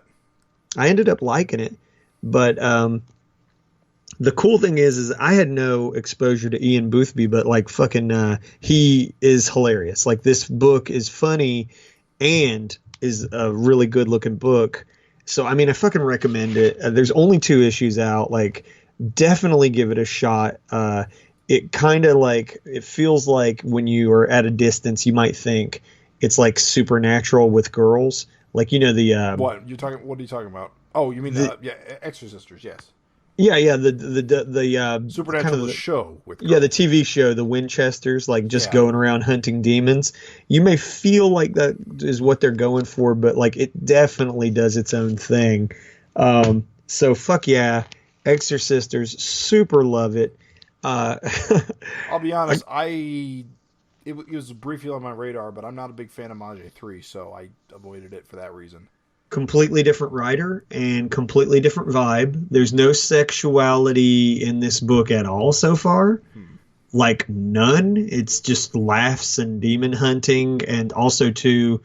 I ended up liking it. But the cool thing is I had no exposure to Ian Boothby, but, like, fucking he is hilarious. Like, this book is funny and is a really good-looking book. So, I mean, I fucking recommend it. There's only 2 issues out. Like, definitely give it a shot. It kind of like, it feels like when you are at a distance, you might think it's like Supernatural with girls. Like, you know, what are you talking about? Oh, you mean Exorcisters, yes. Yeah, the Supernatural kind of the show with girls. Yeah, the TV show, the Winchesters, like just going around hunting demons. You may feel like that is what they're going for, but like it definitely does its own thing. So fuck yeah, Exorcisters, super love it. I'll be honest, it was briefly on my radar, but I'm not a big fan of Mage 3, so I avoided it for that reason. Completely different writer and completely different vibe. There's no sexuality in this book at all so far. Like none. It's just laughs and demon hunting, and also too,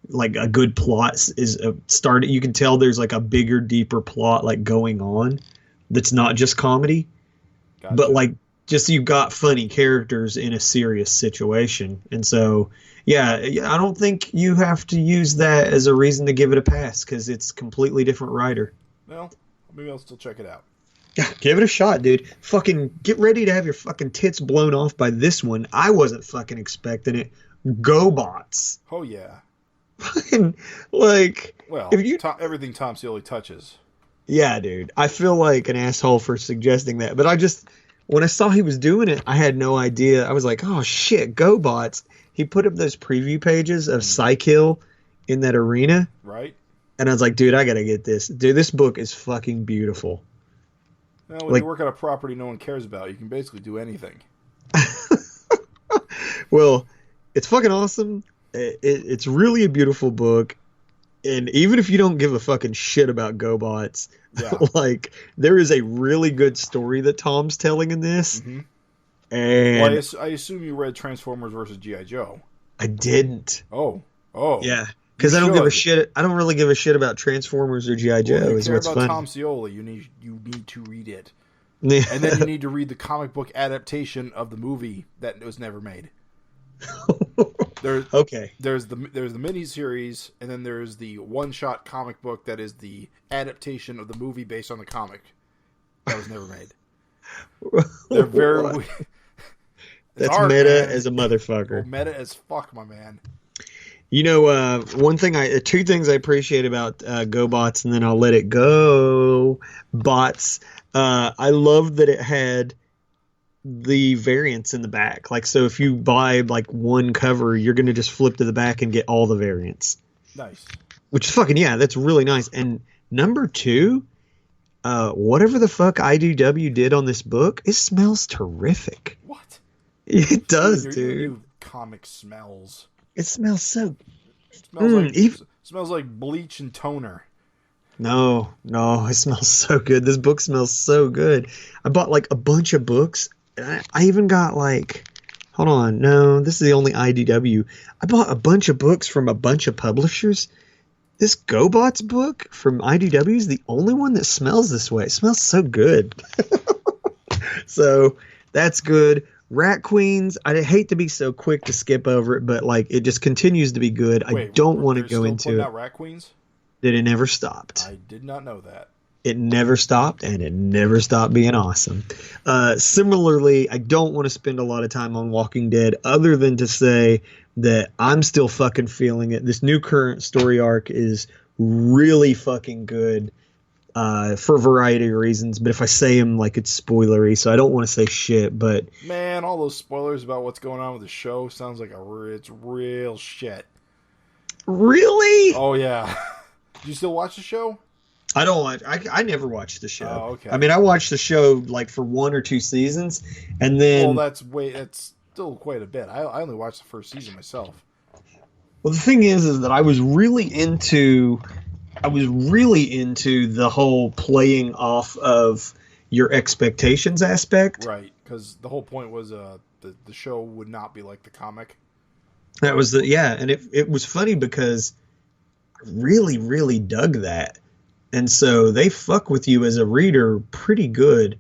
like a good plot is started. You can tell there's like a bigger, deeper plot like going on that's not just comedy. Gotcha. But like just you got funny characters in a serious situation. And so, yeah, I don't think you have to use that as a reason to give it a pass because it's completely different writer. Well, maybe I'll still check it out. Yeah, give it a shot, dude. Fucking get ready to have your fucking tits blown off by this one. I wasn't fucking expecting it. GoBots. Oh, yeah. Fucking, like... Well, everything Tom Scioli touches. Yeah, dude. I feel like an asshole for suggesting that. But when I saw he was doing it, I had no idea. I was like, oh, shit, GoBots. He put up those preview pages of Psykill in that arena. Right. And I was like, dude, I got to get this. Dude, this book is fucking beautiful. Well, when you work at a property no one cares about, you can basically do anything. Well, it's fucking awesome. It's really a beautiful book. And even if you don't give a fucking shit about GoBots, like there is a really good story that Tom's telling in this. Mm-hmm. And I assume you read Transformers versus G.I. Joe. I didn't. Oh, yeah, because I don't give a shit. I don't really give a shit about Transformers or G.I. Joe. Well, if you care about Tom Scioli, you need to read it, and then you need to read the comic book adaptation of the movie that was never made. There's the miniseries, and then there's the one-shot comic book that is the adaptation of the movie based on the comic that was never made. They're very... That's hard, meta man. As a motherfucker. Meta as fuck, my man. You know, two things I appreciate about GoBots, and then I'll let it go. Bots. I love that it had the variants in the back. Like, so if you buy like one cover, you're going to just flip to the back and get all the variants. Nice. Which is fucking, yeah, that's really nice. And number 2, whatever the fuck IDW did on this book, it smells terrific. What? It does, dude. Comic smells. It smells so... It smells like bleach and toner. No, it smells so good. This book smells so good. I bought like a bunch of books. And I even got like... Hold on. No, this is the only IDW. I bought a bunch of books from a bunch of publishers. This GoBots book from IDW is the only one that smells this way. It smells so good. So that's good. Rat Queens, I hate to be so quick to skip over it, but like it just continues to be good. Wait, I don't want to go into it. Out Rat Queens? That it never stopped. I did not know that. It never stopped, and it never stopped being awesome. Similarly, I don't want to spend a lot of time on Walking Dead other than to say that I'm still fucking feeling it. This new current story arc is really fucking good for a variety of reasons. But if I say them, like, it's spoilery, so I don't want to say shit. But man, all those spoilers about what's going on with the show sounds like it's real shit. Really? Oh yeah. Do you still watch the show? I don't watch. I never watched the show. Oh, okay. I mean, I watched the show like for 1 or 2 seasons, and then. Well, that's still quite a bit. I only watched the first season myself. Well, the thing is that I was really into the whole playing off of your expectations aspect. Right, because the whole point was the show would not be like the comic. That was and it was funny because I really, really dug that. And so they fuck with you as a reader pretty good.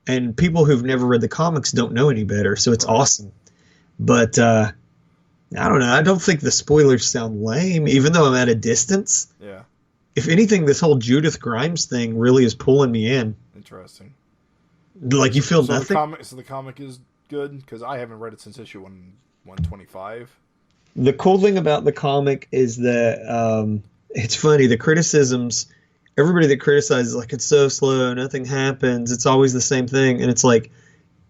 And people who've never read the comics don't know any better, so it's awesome. But I don't know. I don't think the spoilers sound lame, even though I'm at a distance. Yeah. If anything, this whole Judith Grimes thing really is pulling me in. Interesting. Like, you feel nothing? The comic is good? Because I haven't read it since issue 125. The cool thing about the comic is that it's funny. The criticisms, everybody that criticizes, like, it's so slow, nothing happens, it's always the same thing. And it's like,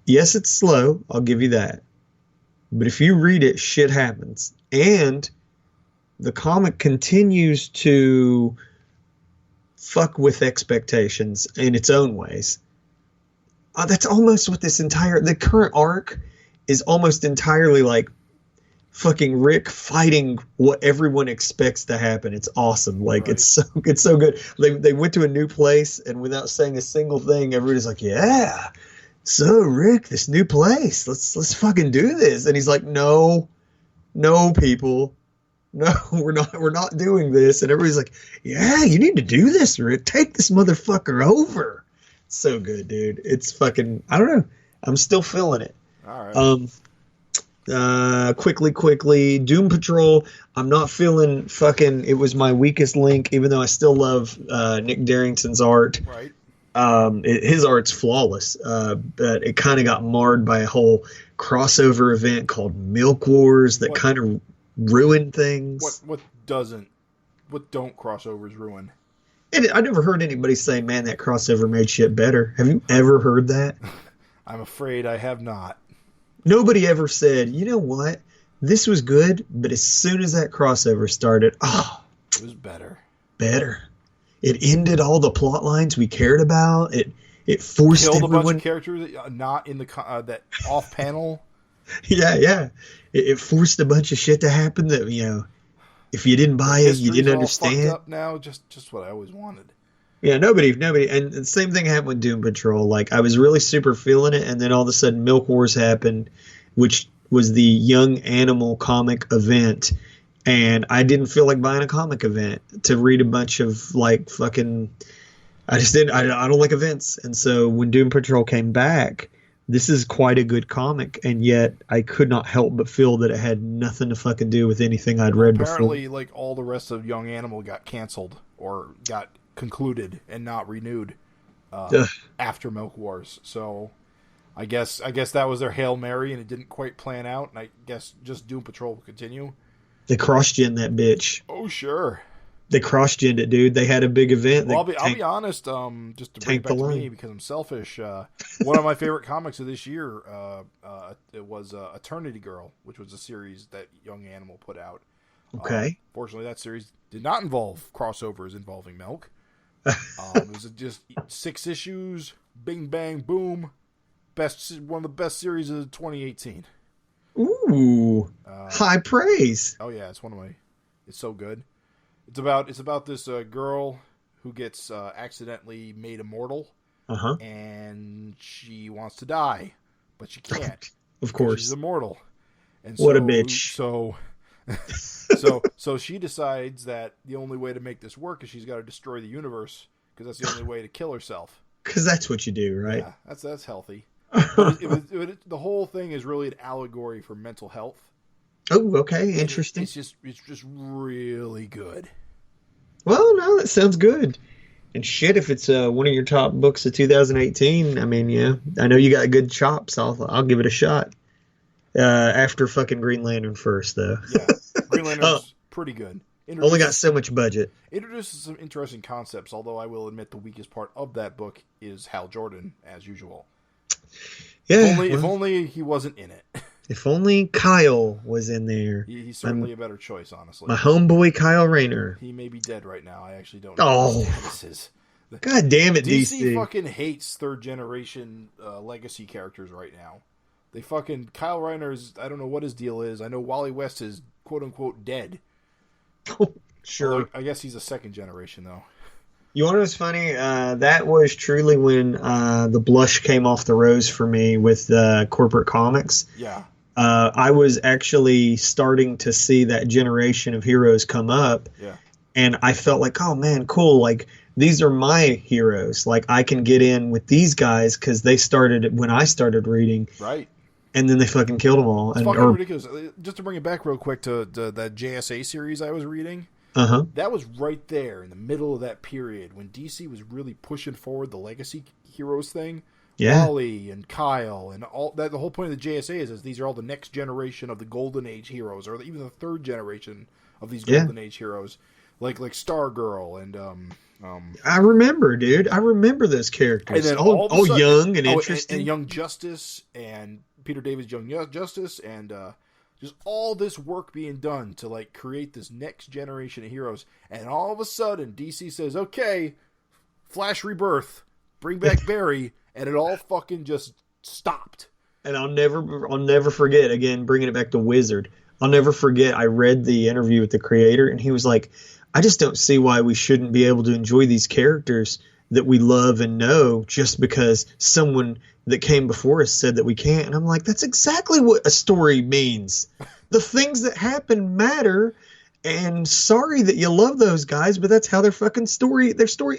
yes, it's slow. I'll give you that. But if you read it, shit happens. And the comic continues to fuck with expectations in its own ways. That's almost what the current arc is almost entirely like fucking Rick fighting what everyone expects to happen. It's awesome. Like, right. It's so good. They went to a new place, and without saying a single thing, everybody's like, yeah. So Rick, this new place, let's fucking do this. And he's like, no, people, no, we're not doing this. And everybody's like, yeah, you need to do this, Rick. Take this motherfucker over. So good, dude. It's fucking, I don't know. I'm still feeling it. All right. Quickly, Doom Patrol. I'm not feeling fucking. It was my weakest link, even though I still love Nick Darrington's art. Right. His art's flawless, but it kind of got marred by a whole crossover event called Milk Wars that kind of ruined things. What don't crossovers ruin? I never heard anybody say, man, that crossover made shit better. Have you ever heard that? I'm afraid I have not. Nobody ever said, you know what? This was good, but as soon as that crossover started, it was better. It ended all the plot lines we cared about. It forced killed everyone... a bunch of characters not in the that off panel. Yeah. It forced a bunch of shit to happen that, you know, if you didn't buy it, you didn't understand. Fucked up now, just what I always wanted. Yeah, nobody, and the same thing happened with Doom Patrol. Like, I was really super feeling it, and then all of a sudden, Milk Wars happened, which was the Young Animal comic event, and I didn't feel like buying a comic event to read a bunch of like fucking. I just didn't. I don't like events, and so when Doom Patrol came back, this is quite a good comic, and yet I could not help but feel that it had nothing to fucking do with anything I'd read before. Apparently, like, all the rest of Young Animal got canceled or got concluded and not renewed after Milk Wars. So I guess that was their Hail Mary, and it didn't quite plan out. And I guess just Doom Patrol will continue. They cross-gen that bitch. Oh, sure. They cross-gened it, dude. They had a big event. Well, I'll be honest, just to bring it back to me, because I'm selfish, one of my favorite comics of this year, it was Eternity Girl, which was a series that Young Animal put out. Okay. Fortunately, that series did not involve crossovers involving Milk. It was just 6 issues, bing, bang, boom. One of the best series of 2018. Ooh, high praise. Oh, yeah, it's so good. It's about this girl who gets accidentally made immortal, and she wants to die, but she can't. Of course, she's immortal. And what a bitch! So she decides that the only way to make this work is she's got to destroy the universe, because that's the only way to kill herself. Because that's what you do, right? Yeah, that's healthy. The whole thing is really an allegory for mental health. Oh, okay, interesting. It's just really good. Well, no, that sounds good. And shit, if it's one of your top books of 2018, I mean, yeah, I know you got good chops. I'll give it a shot. After fucking Green Lantern first, though. Yeah, Green Lantern's pretty good. Only got so much budget. Introduces some interesting concepts, although I will admit the weakest part of that book is Hal Jordan, as usual. Yeah. If only he wasn't in it. If only Kyle was in there. He's certainly a better choice, honestly. My homeboy Kyle Rayner. He may be dead right now. I actually don't know what his status is. God damn it, DC fucking hates third generation legacy characters right now. They fucking Kyle Reiner's. I don't know what his deal is. I know Wally West is quote unquote dead. Sure. Although, I guess he's a second generation though. You want to know what's funny? That was truly when the blush came off the rose for me with corporate comics. Yeah. I was actually starting to see that generation of heroes come up. Yeah. And I felt like, oh man, cool. Like, these are my heroes. Like, I can get in with these guys because they started when I started reading. Right. And then they fucking killed them all. It's fucking ridiculous. Just to bring it back real quick to that JSA series I was reading. Uh-huh. That was right there in the middle of that period when DC was really pushing forward the legacy heroes thing. Yeah. Wally and Kyle and all that. The whole point of the JSA is these are all the next generation of the Golden Age heroes, or even the third generation of these Golden Age heroes, like Stargirl and I remember, dude. I remember those characters. And then all young and interesting, and Young Justice and Peter David's Young Justice and just all this work being done to like create this next generation of heroes. And all of a sudden, DC says, "Okay, Flash Rebirth, bring back Barry," and it all fucking just stopped. And I'll never forget, again, bringing it back to Wizard. I'll never forget, I read the interview with the creator, and he was like, I just don't see why we shouldn't be able to enjoy these characters that we love and know just because someone that came before us said that we can't. And I'm like, that's exactly what a story means. The things that happen matter. And sorry that you love those guys, but that's how their story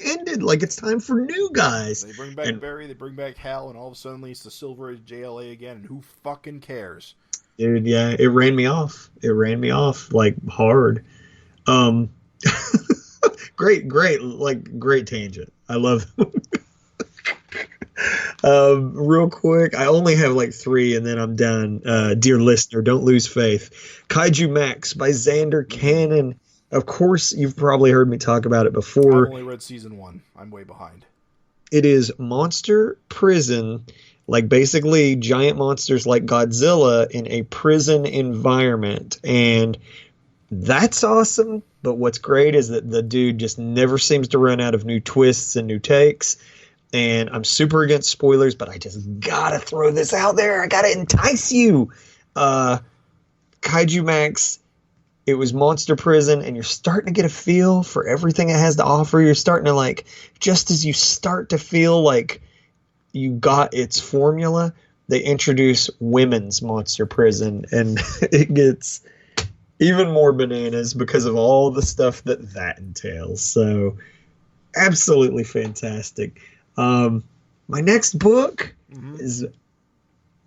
ended. Like, it's time for new guys. They bring back Barry, they bring back Hal, and all of a sudden it's the Silver Age JLA again, and who fucking cares? Dude, yeah, it ran me off. Like, hard. Great tangent. I love real quick, I only have like 3 and then I'm done. Dear listener, don't lose faith. Kaiju Max by Xander Cannon. Of course, you've probably heard me talk about it before. I've only read season 1. I'm way behind. It is monster prison, like basically giant monsters like Godzilla in a prison environment. And that's awesome. But what's great is that the dude just never seems to run out of new twists and new takes. And I'm super against spoilers, but I just gotta throw this out there. I gotta entice you. Kaiju Max, it was Monster Prison, and you're starting to get a feel for everything it has to offer. You're starting to, like, just as you start to feel like you got its formula, they introduce women's Monster Prison, and it gets even more bananas because of all the stuff that entails. So, absolutely fantastic. My next book is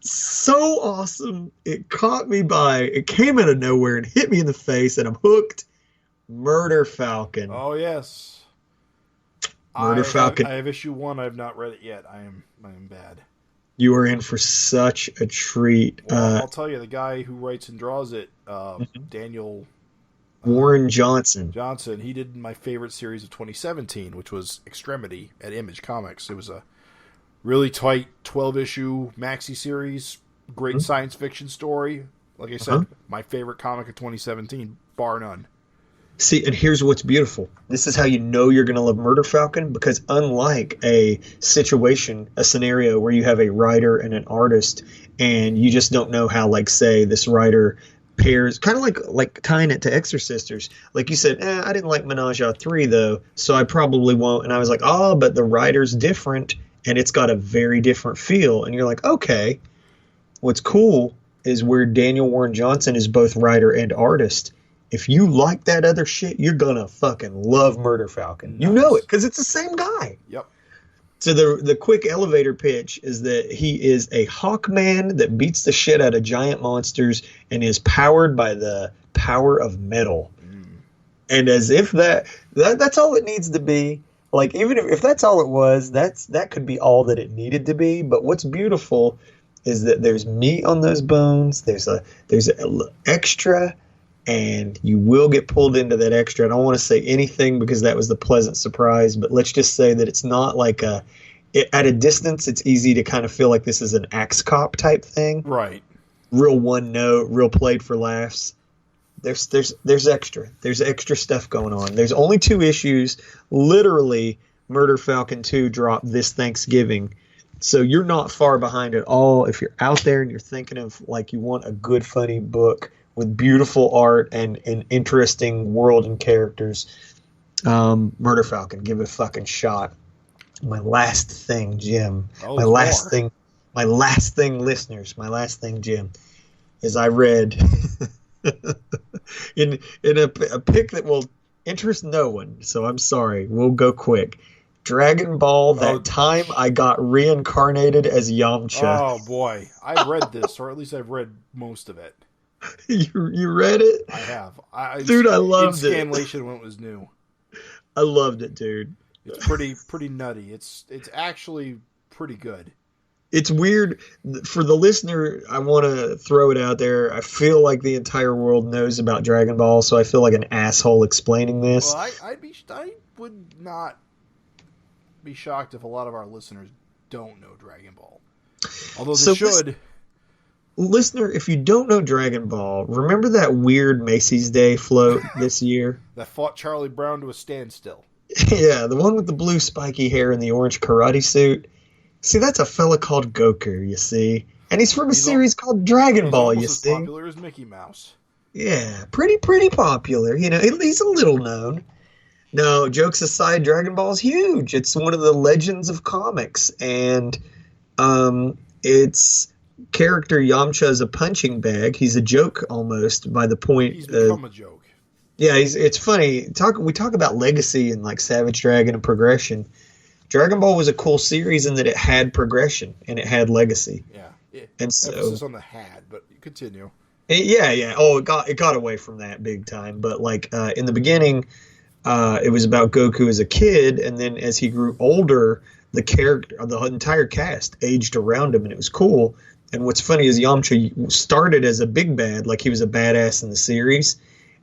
so awesome. It came out of nowhere and hit me in the face, and I'm hooked. Murder Falcon. Oh yes. Falcon. I have issue 1. I have not read it yet. I am bad. You are in for such a treat. Well, I'll tell you, the guy who writes and draws it, Daniel Warren Johnson. He did my favorite series of 2017, which was Extremity at Image Comics. It was a really tight 12-issue maxi series, great science fiction story. Like I said, my favorite comic of 2017, bar none. See, and here's what's beautiful. This is how you know you're going to love Murder Falcon, because unlike a scenario where you have a writer and an artist, and you just don't know how, like, say, this writer pairs, kind of like tying it to Exorcisters. Like you said, I didn't like Menage a 3, though, so I probably won't. And I was like, but the writer's different, and it's got a very different feel. And you're like, okay. What's cool is where Daniel Warren Johnson is both writer and artist. If you like that other shit, you're going to fucking love Murder Falcon. Nice. You know it, because it's the same guy. Yep. So the quick elevator pitch is that he is a Hawkman that beats the shit out of giant monsters and is powered by the power of metal. And as if that's all it needs to be. Like, even if that's all it was, that could be all that it needed to be. But what's beautiful is that there's meat on those bones. There's a extra, and you will get pulled into that extra. I don't want to say anything because that was the pleasant surprise, but let's just say that it's not like at a distance, it's easy to kind of feel like this is an Axe Cop type thing. Right. real one note, real played for laughs. There's extra stuff going on. There's only 2 issues. Literally, Murder Falcon 2 dropped this Thanksgiving. So you're not far behind at all. If you're out there and you're thinking of like you want a good, funny book with beautiful art and an interesting world and characters, Murder Falcon, give it a fucking shot. My last thing, Jim. My last thing, listeners. My last thing, Jim, is I read in a pick that will interest no one. So I'm sorry. We'll go quick. Dragon Ball, that time I got reincarnated as Yamcha. Oh, boy. I've read this, or at least I've read most of it. You read it? I have. Dude, I loved it. In Scanlation when it was new. I loved it, dude. It's pretty nutty. It's actually pretty good. It's weird. For the listener, I want to throw it out there. I feel like the entire world knows about Dragon Ball, so I feel like an asshole explaining this. Well, I would not be shocked if a lot of our listeners don't know Dragon Ball. Although they should. Listener, if you don't know Dragon Ball, remember that weird Macy's Day float this year? That fought Charlie Brown to a standstill. Yeah, the one with the blue spiky hair and the orange karate suit. See, that's a fella called Goku, you see. And he's from a series called Dragon Ball, you see. He's as popular as Mickey Mouse. Yeah, pretty popular. You know, he's a little known. No, jokes aside, Dragon Ball is huge. It's one of the legends of comics. And its character Yamcha is a punching bag. He's a joke almost by the point. He's become a joke. Yeah, it's funny. We talk about legacy and like Savage Dragon and progression. Dragon Ball was a cool series in that it had progression and it had legacy. Yeah, and so emphasis on the had, but continue. Yeah. Oh, it got away from that big time. But like in the beginning, it was about Goku as a kid, and then as he grew older, the entire cast aged around him, and it was cool. And what's funny is Yamcha started as a big bad, like he was a badass in the series.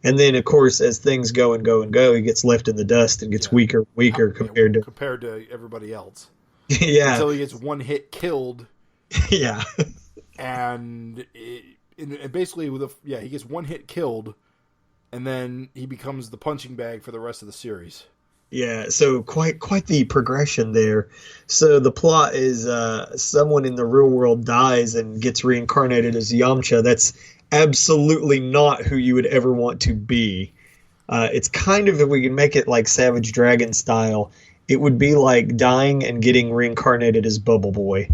And then, of course, as things go and go and go, he gets left in the dust and gets weaker compared to everybody else. Yeah. Until he gets one hit killed. Yeah. And basically, he gets one hit killed, and then he becomes the punching bag for the rest of the series. Yeah, so quite the progression there. So the plot is someone in the real world dies and gets reincarnated as Yamcha. That's absolutely not who you would ever want to be. It's kind of, if we can make it like Savage Dragon style, it would be like dying and getting reincarnated as Bubble Boy.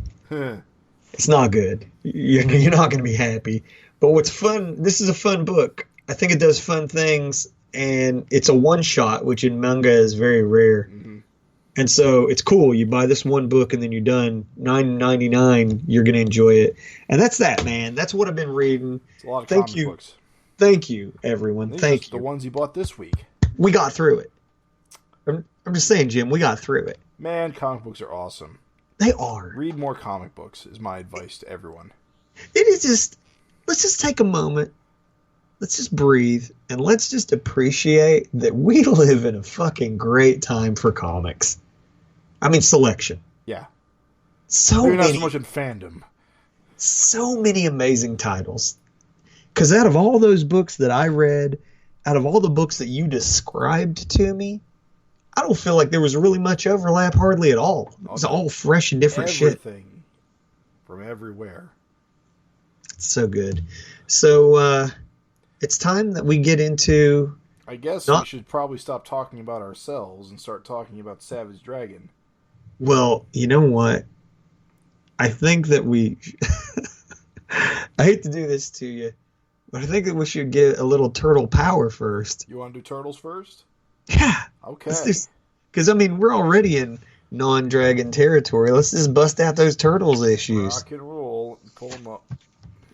It's not good. You're not going to be happy. But what's fun, this is a fun book. I think it does fun things, and it's a one-shot, which in manga is very rare. Mm-hmm. And so it's cool. You buy this one book and then you're done. $9.99, you're going to enjoy it. And that's that, man. That's what I've been reading. It's a lot of comic books. Thank you, everyone. Thank you. The ones you bought this week. We got through it. I'm just saying, Jim, we got through it. Man, comic books are awesome. They are. Read more comic books is my advice to everyone. It is just, let's just take a moment. Let's just breathe, and let's just appreciate that we live in a fucking great time for comics. I mean, selection. Yeah. Maybe not so much in fandom. So many amazing titles. Because out of all those books that I read, out of all the books that you described to me, I don't feel like there was really much overlap, hardly at all. It was all fresh and different shit. Everything from everywhere. It's so good. So, it's time that we get into... I guess we should probably stop talking about ourselves and start talking about Savage Dragon. Well, you know what? I think that we... I hate to do this to you, but I think that we should get a little turtle power first. You want to do turtles first? Yeah. Okay. Because, I mean, we're already in non-dragon territory. Let's just bust out those turtles issues. Rock and roll. Pull them up.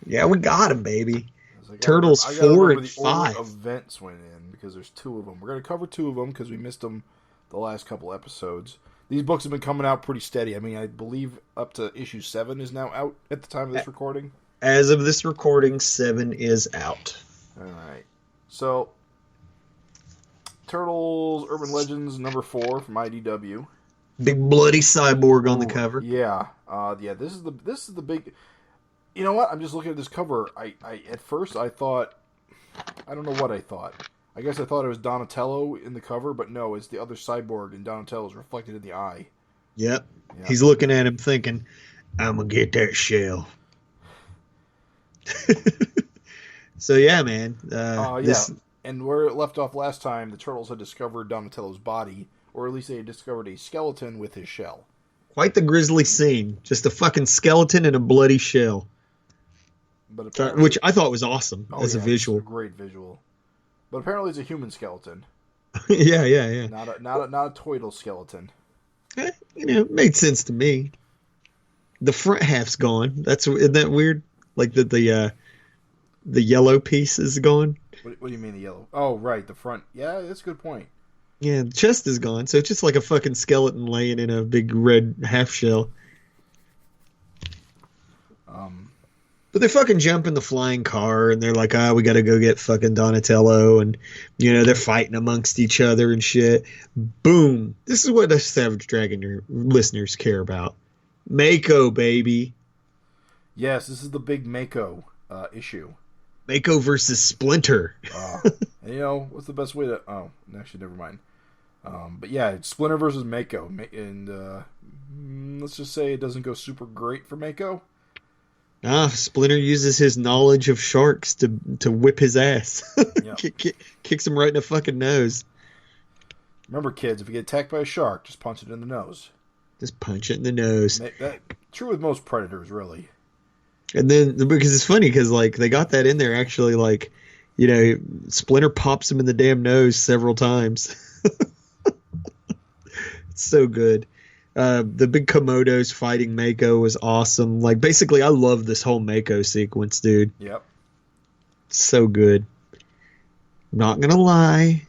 Yeah, we got them, baby. Turtles 4 and 5. Events went in because there's 2 of them. We're going to cover 2 of them because we missed them the last couple episodes. These books have been coming out pretty steady. I mean, I believe up to issue 7 is now out at the time of this recording. As of this recording, 7 is out. All right. So, Turtles Urban Legends number 4 from IDW. Big bloody cyborg on the cover. Yeah. This is the big... You know what? I'm just looking at this cover. I at first I thought, I don't know what I thought. I guess I thought it was Donatello in the cover, but no, it's the other cyborg, and Donatello's reflected in the eye. Yep. He's looking at him thinking, I'm going to get that shell. So, yeah, man. And where it left off last time, the Turtles had discovered Donatello's body, or at least they had discovered a skeleton with his shell. Quite the grisly scene. Just a fucking skeleton and a bloody shell. Which I thought was awesome as a visual. It's a great visual. But apparently it's a human skeleton. Yeah. Not a toidle skeleton. It made sense to me. The front half's gone. Isn't that weird? Like the yellow piece is gone. What do you mean the yellow? Oh, right, the front. Yeah, that's a good point. Yeah, the chest is gone, so it's just like a fucking skeleton laying in a big red half shell. But they fucking jump in the flying car, and they're like, we gotta go get fucking Donatello, and, they're fighting amongst each other and shit. Boom! This is what the Savage Dragon listeners care about. Mako, baby. Yes, this is the big Mako issue. Mako versus Splinter. And, what's the best way to... Oh, actually, never mind. But yeah, it's Splinter versus Mako. And let's just say it doesn't go super great for Mako. Splinter uses his knowledge of sharks to whip his ass. Yep. Kicks him right in the fucking nose. Remember, kids, if you get attacked by a shark, just punch it in the nose. Just punch it in the nose. True with most predators, really. And then, because it's funny, because, like, they got that in there, actually, like, Splinter pops him in the damn nose several times. It's so good. The big Komodos fighting Mako was awesome. Like, basically, I love this whole Mako sequence, dude. Yep. So good. I'm not gonna lie,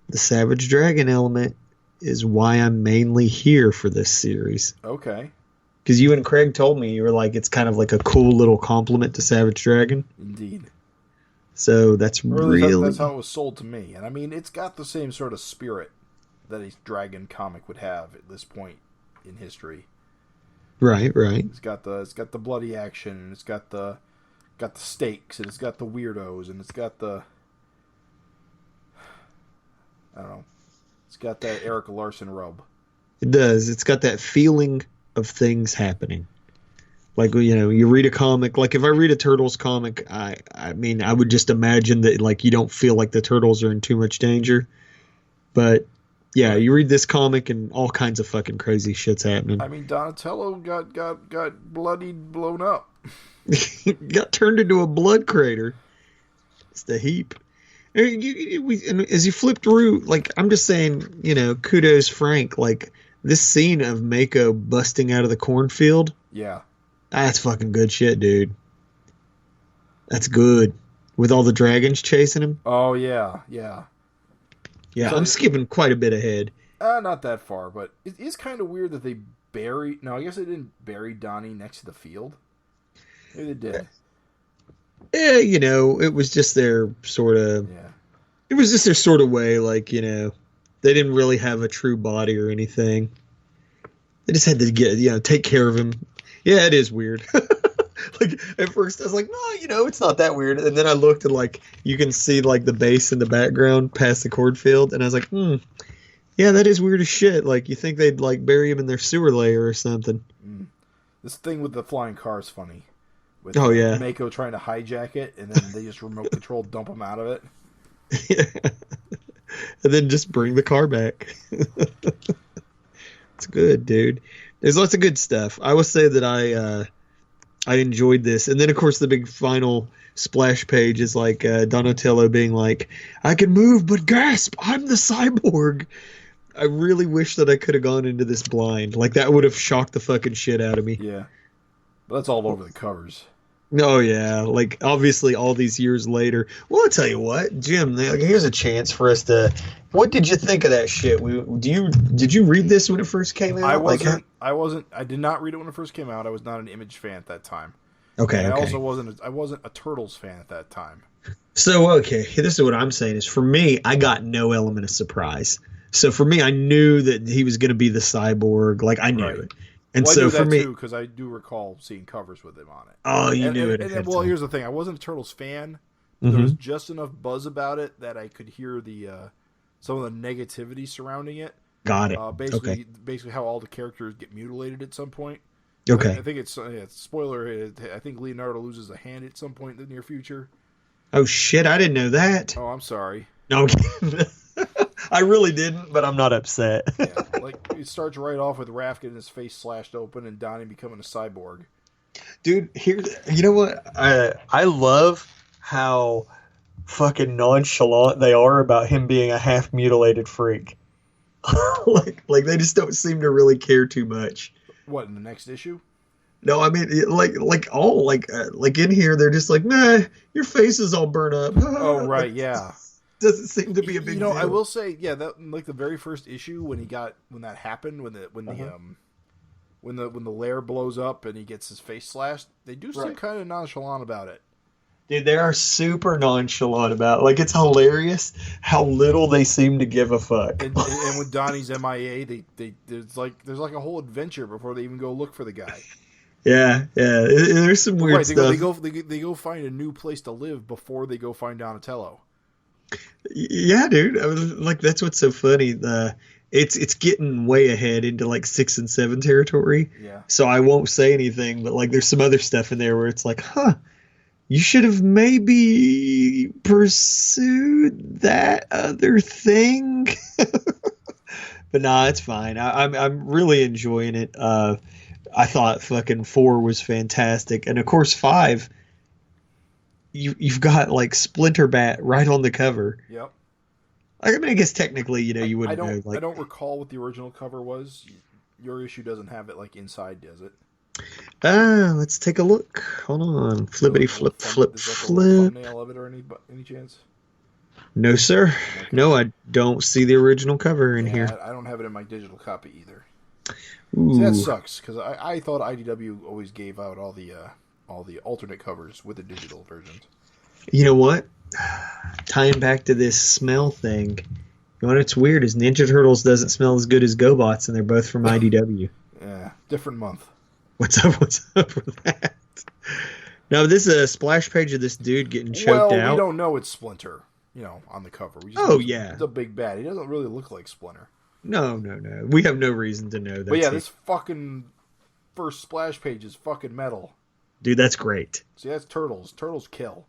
the Savage Dragon element is why I'm mainly here for this series. Okay. Because you and Craig told me, you were like, it's kind of like a cool little compliment to Savage Dragon. Indeed. So that's really... That's how it was sold to me. And I mean, it's got the same sort of spirit that a Dragon comic would have at this point in history. Right. It's got the bloody action, and it's got the stakes, and it's got the weirdos, and it's got the... I don't know. It's got that Erik Larsen rub. It does. It's got that feeling of things happening. Like, you read a comic, like if I read a Turtles comic, I mean, I would just imagine that, like, you don't feel like the Turtles are in too much danger. But yeah, you read this comic and all kinds of fucking crazy shit's happening. I mean, Donatello got bloodied, blown up. Got turned into a blood crater. Just a heap. And as you flip through, like, I'm just saying, kudos Frank, like, this scene of Mako busting out of the cornfield. Yeah. That's fucking good shit, dude. That's good. With all the dragons chasing him. Oh, yeah. Yeah, so I'm skipping quite a bit ahead. Not that far, but it is kind of weird that they buried... No, I guess they didn't bury Donnie next to the field. Maybe they did. Yeah, it was just their sort of... Yeah. It was just their sort of way, like, they didn't really have a true body or anything. They just had to get, take care of him. Yeah, it is weird. Like, at first I was like, no, it's not that weird. And then I looked and, like, you can see, like, the base in the background past the cornfield. And I was like, yeah, that is weird as shit. Like, you think they'd, like, bury him in their sewer layer or something. This thing with the flying car is funny. With yeah. Mako trying to hijack it, and then they just remote control dump him out of it. Yeah. And then just bring the car back. It's good, dude. There's lots of good stuff. I will say that I enjoyed this. And then, of course, the big final splash page is like Donatello being like, I can move, but gasp, I'm the cyborg. I really wish that I could have gone into this blind. Like, that would have shocked the fucking shit out of me. Yeah. But that's all over the covers. Oh, yeah. Like, obviously, all these years later. Well, I'll tell you what, Jim, here's a chance for us to... What did you think of that shit? Did you read this when it first came out? I did not read it when it first came out. I was not an Image fan at that time. Okay. And I wasn't a Turtles fan at that time. So, okay, this is what I'm saying is, for me, I got no element of surprise. So for me, I knew that he was going to be the cyborg. Like, I knew it. And well, I so knew for that me, too because I do recall seeing covers with him on it. oh, you knew it. Well, here's the thing: I wasn't a Turtles fan. But there was just enough buzz about it that I could hear the some of the negativity surrounding it. Got it. Basically how all the characters get mutilated at some point. Okay. I think it's spoiler. I think Leonardo loses a hand at some point in the near future. Oh shit! I didn't know that. Oh, I'm sorry. No, I really didn't, but I'm not upset. Yeah, like it starts right off with Raph getting his face slashed open and Donnie becoming a cyborg. Dude, you know what? I love how fucking nonchalant they are about him being a half mutilated freak. like they just don't seem to really care too much. What, in the next issue? No, I mean like in here they're just like, nah, your face is all burnt up. Oh right, yeah. Doesn't seem to be a big deal. I will say, yeah, that like the very first issue when that happened, when the lair blows up and he gets his face slashed, they do seem kind of nonchalant about it. Dude, they are super nonchalant about it. Like, it's hilarious how little they seem to give a fuck. And with Donnie's MIA, there's like a whole adventure before they even go look for the guy. Yeah. There's some weird stuff. They go find a new place to live before they go find Donatello. Yeah, dude. I was, like, that's what's so funny. It's getting way ahead into like 6 and 7 territory. Yeah. So I won't say anything, but like, there's some other stuff in there where it's like, you should have maybe pursued that other thing. But nah, it's fine. I'm really enjoying it. I thought fucking 4 was fantastic, and of course 5. You've got like Splinter Bat right on the cover. Yep. I mean, I guess technically, you wouldn't know. Like, I don't recall what the original cover was. Your issue doesn't have it like inside, does it? Let's take a look. Hold on. Flippity flip. Thumbnail of it or any chance? No, sir. Okay. No, I don't see the original cover in here. I don't have it in my digital copy either. Ooh. See, that sucks because I thought IDW always gave out all the alternate covers with the digital versions. You know what? Tying back to this smell thing, you know what's weird is Ninja Turtles doesn't smell as good as GoBots, and they're both from IDW. Yeah, different month. What's up with that? Now, this is a splash page of this dude getting choked out. We don't know it's Splinter, on the cover. We just it's a big bad. He doesn't really look like Splinter. No. We have no reason to know that. But yeah, this fucking first splash page is fucking metal. Dude, that's great. See, that's Turtles. Turtles kill.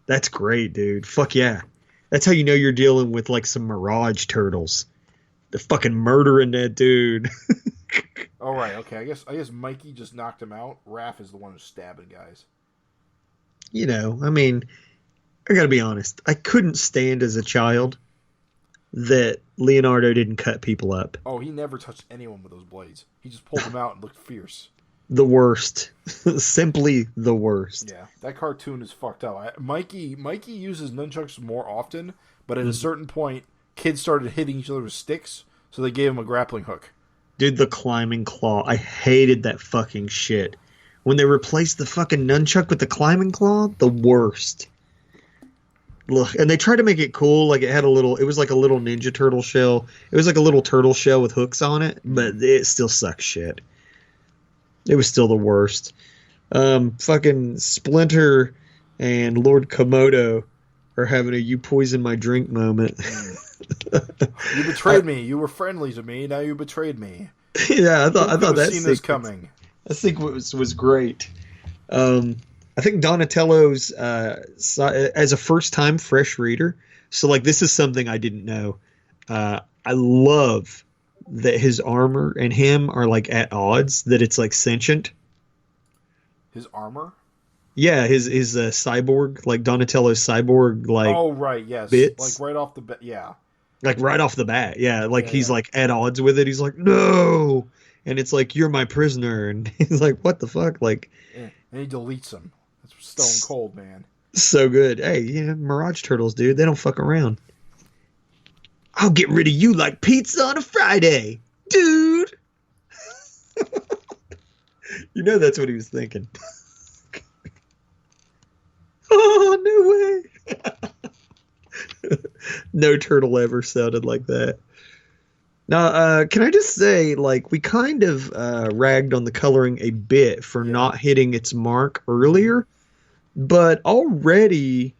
That's great, dude. Fuck yeah. That's how you know you're dealing with like some Mirage Turtles. They're fucking murdering that dude. Oh, right. Okay. I guess Mikey just knocked him out. Raph is the one who's stabbing guys. I mean, I gotta be honest. I couldn't stand as a child that Leonardo didn't cut people up. Oh, he never touched anyone with those blades. He just pulled them out and looked fierce. The worst. Simply the worst. Yeah, that cartoon is fucked up. Mikey uses nunchucks more often, but at a certain point, kids started hitting each other with sticks, so they gave him a grappling hook. Dude, the climbing claw. I hated that fucking shit. When they replaced the fucking nunchuck with the climbing claw, the worst. Look, and they tried to make it cool, like it was like a little Ninja Turtle shell. It was like a little turtle shell with hooks on it, but it still sucks shit. It was still the worst. Fucking Splinter and Lord Komodo are having a "you poison my drink" moment. You betrayed me. You were friendly to me. Now you betrayed me. Yeah, I thought that seen this coming. I think was great. I think Donatello's as a first time fresh reader. So like this is something I didn't know. I love that his armor and him are like at odds, that it's like sentient. His armor? Yeah, his cyborg, like Donatello's cyborg, like, oh right, yes, bits. like right off the bat, yeah, like right off the bat, yeah, like he's like at odds with it. He's like, no, and it's like, you're my prisoner, and he's like, what the fuck, like, and he deletes him. That's stone cold, man. So good. Hey, Mirage Turtles, dude, they don't fuck around. I'll get rid of you like pizza on a Friday, dude. That's what he was thinking. Oh, no way. No turtle ever sounded like that. Now, can I just say, like, we kind of ragged on the coloring a bit for not hitting its mark earlier, but already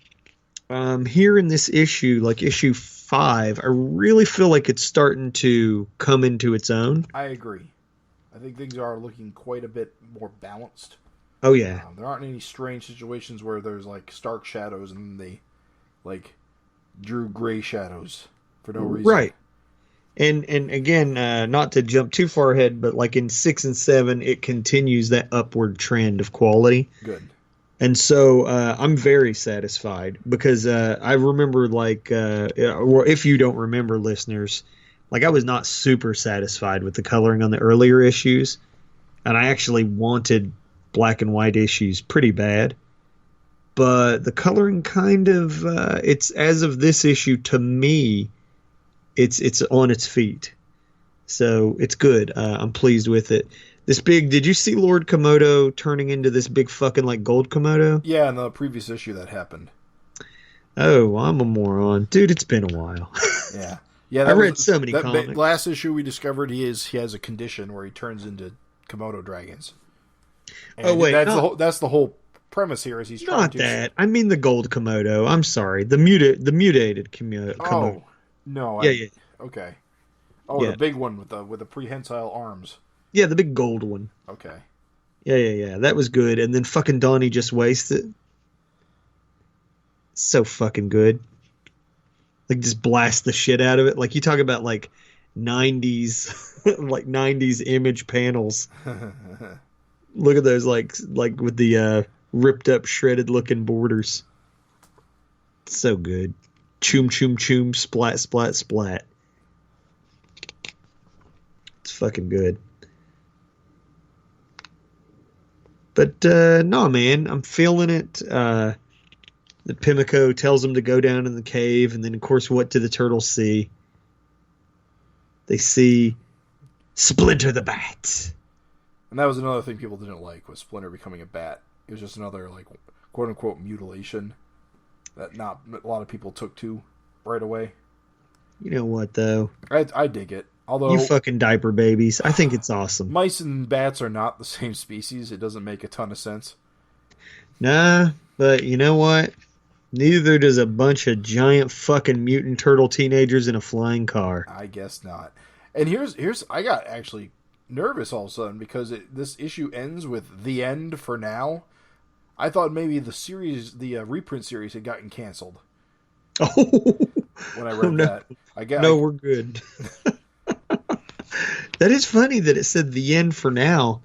here in this issue, like issue 5, I really feel like it's starting to come into its own. I agree. I think things are looking quite a bit more balanced. Oh, yeah. There aren't any strange situations where there's, like, stark shadows and they, like, drew gray shadows for no reason. Right. And again, not to jump too far ahead, but like in 6 and 7, it continues that upward trend of quality. Good. And so I'm very satisfied because I remember, like, or if you don't remember, listeners, like I was not super satisfied with the coloring on the earlier issues, and I actually wanted black and white issues pretty bad. But the coloring kind of, it's as of this issue to me, it's on its feet. So it's good. I'm pleased with it. Did you see Lord Komodo turning into this big fucking like gold Komodo? Yeah, in the previous issue that happened. Oh, I'm a moron. Dude, it's been a while. Yeah. Yeah, I read so many comics. Last issue we discovered he has a condition where he turns into Komodo dragons. And that's the whole premise here is he's trying not to... that. I mean the gold Komodo. I'm sorry. The mutated Komodo. Oh, no. Yeah. Okay. Oh, yeah. The big one with the prehensile arms. Yeah, the big gold one. Okay. Yeah. That was good. And then fucking Donnie just wasted. So fucking good. Like, just blast the shit out of it. Like, you talk about, like, 90s, like, 90s image panels. Look at those, like with the ripped up, shredded looking borders. So good. Choom, choom, choom, splat, splat, splat. It's fucking good. But, no, man, I'm feeling it. The Pimlico tells him to go down in the cave, and then, of course, what do the turtles see? They see Splinter the Bat. And that was another thing people didn't like, was Splinter becoming a bat. It was just another, like, quote-unquote mutilation that not a lot of people took to right away. You know what, though? I dig it. Although, you fucking diaper babies. I think it's awesome. Mice and bats are not the same species. It doesn't make a ton of sense. Nah, but you know what? Neither does a bunch of giant fucking mutant turtle teenagers in a flying car. I guess not. And here's I got actually nervous all of a sudden because this issue ends with the end for now. I thought maybe the reprint series had gotten canceled. Oh, when I read that, we're good. That is funny that it said the end for now.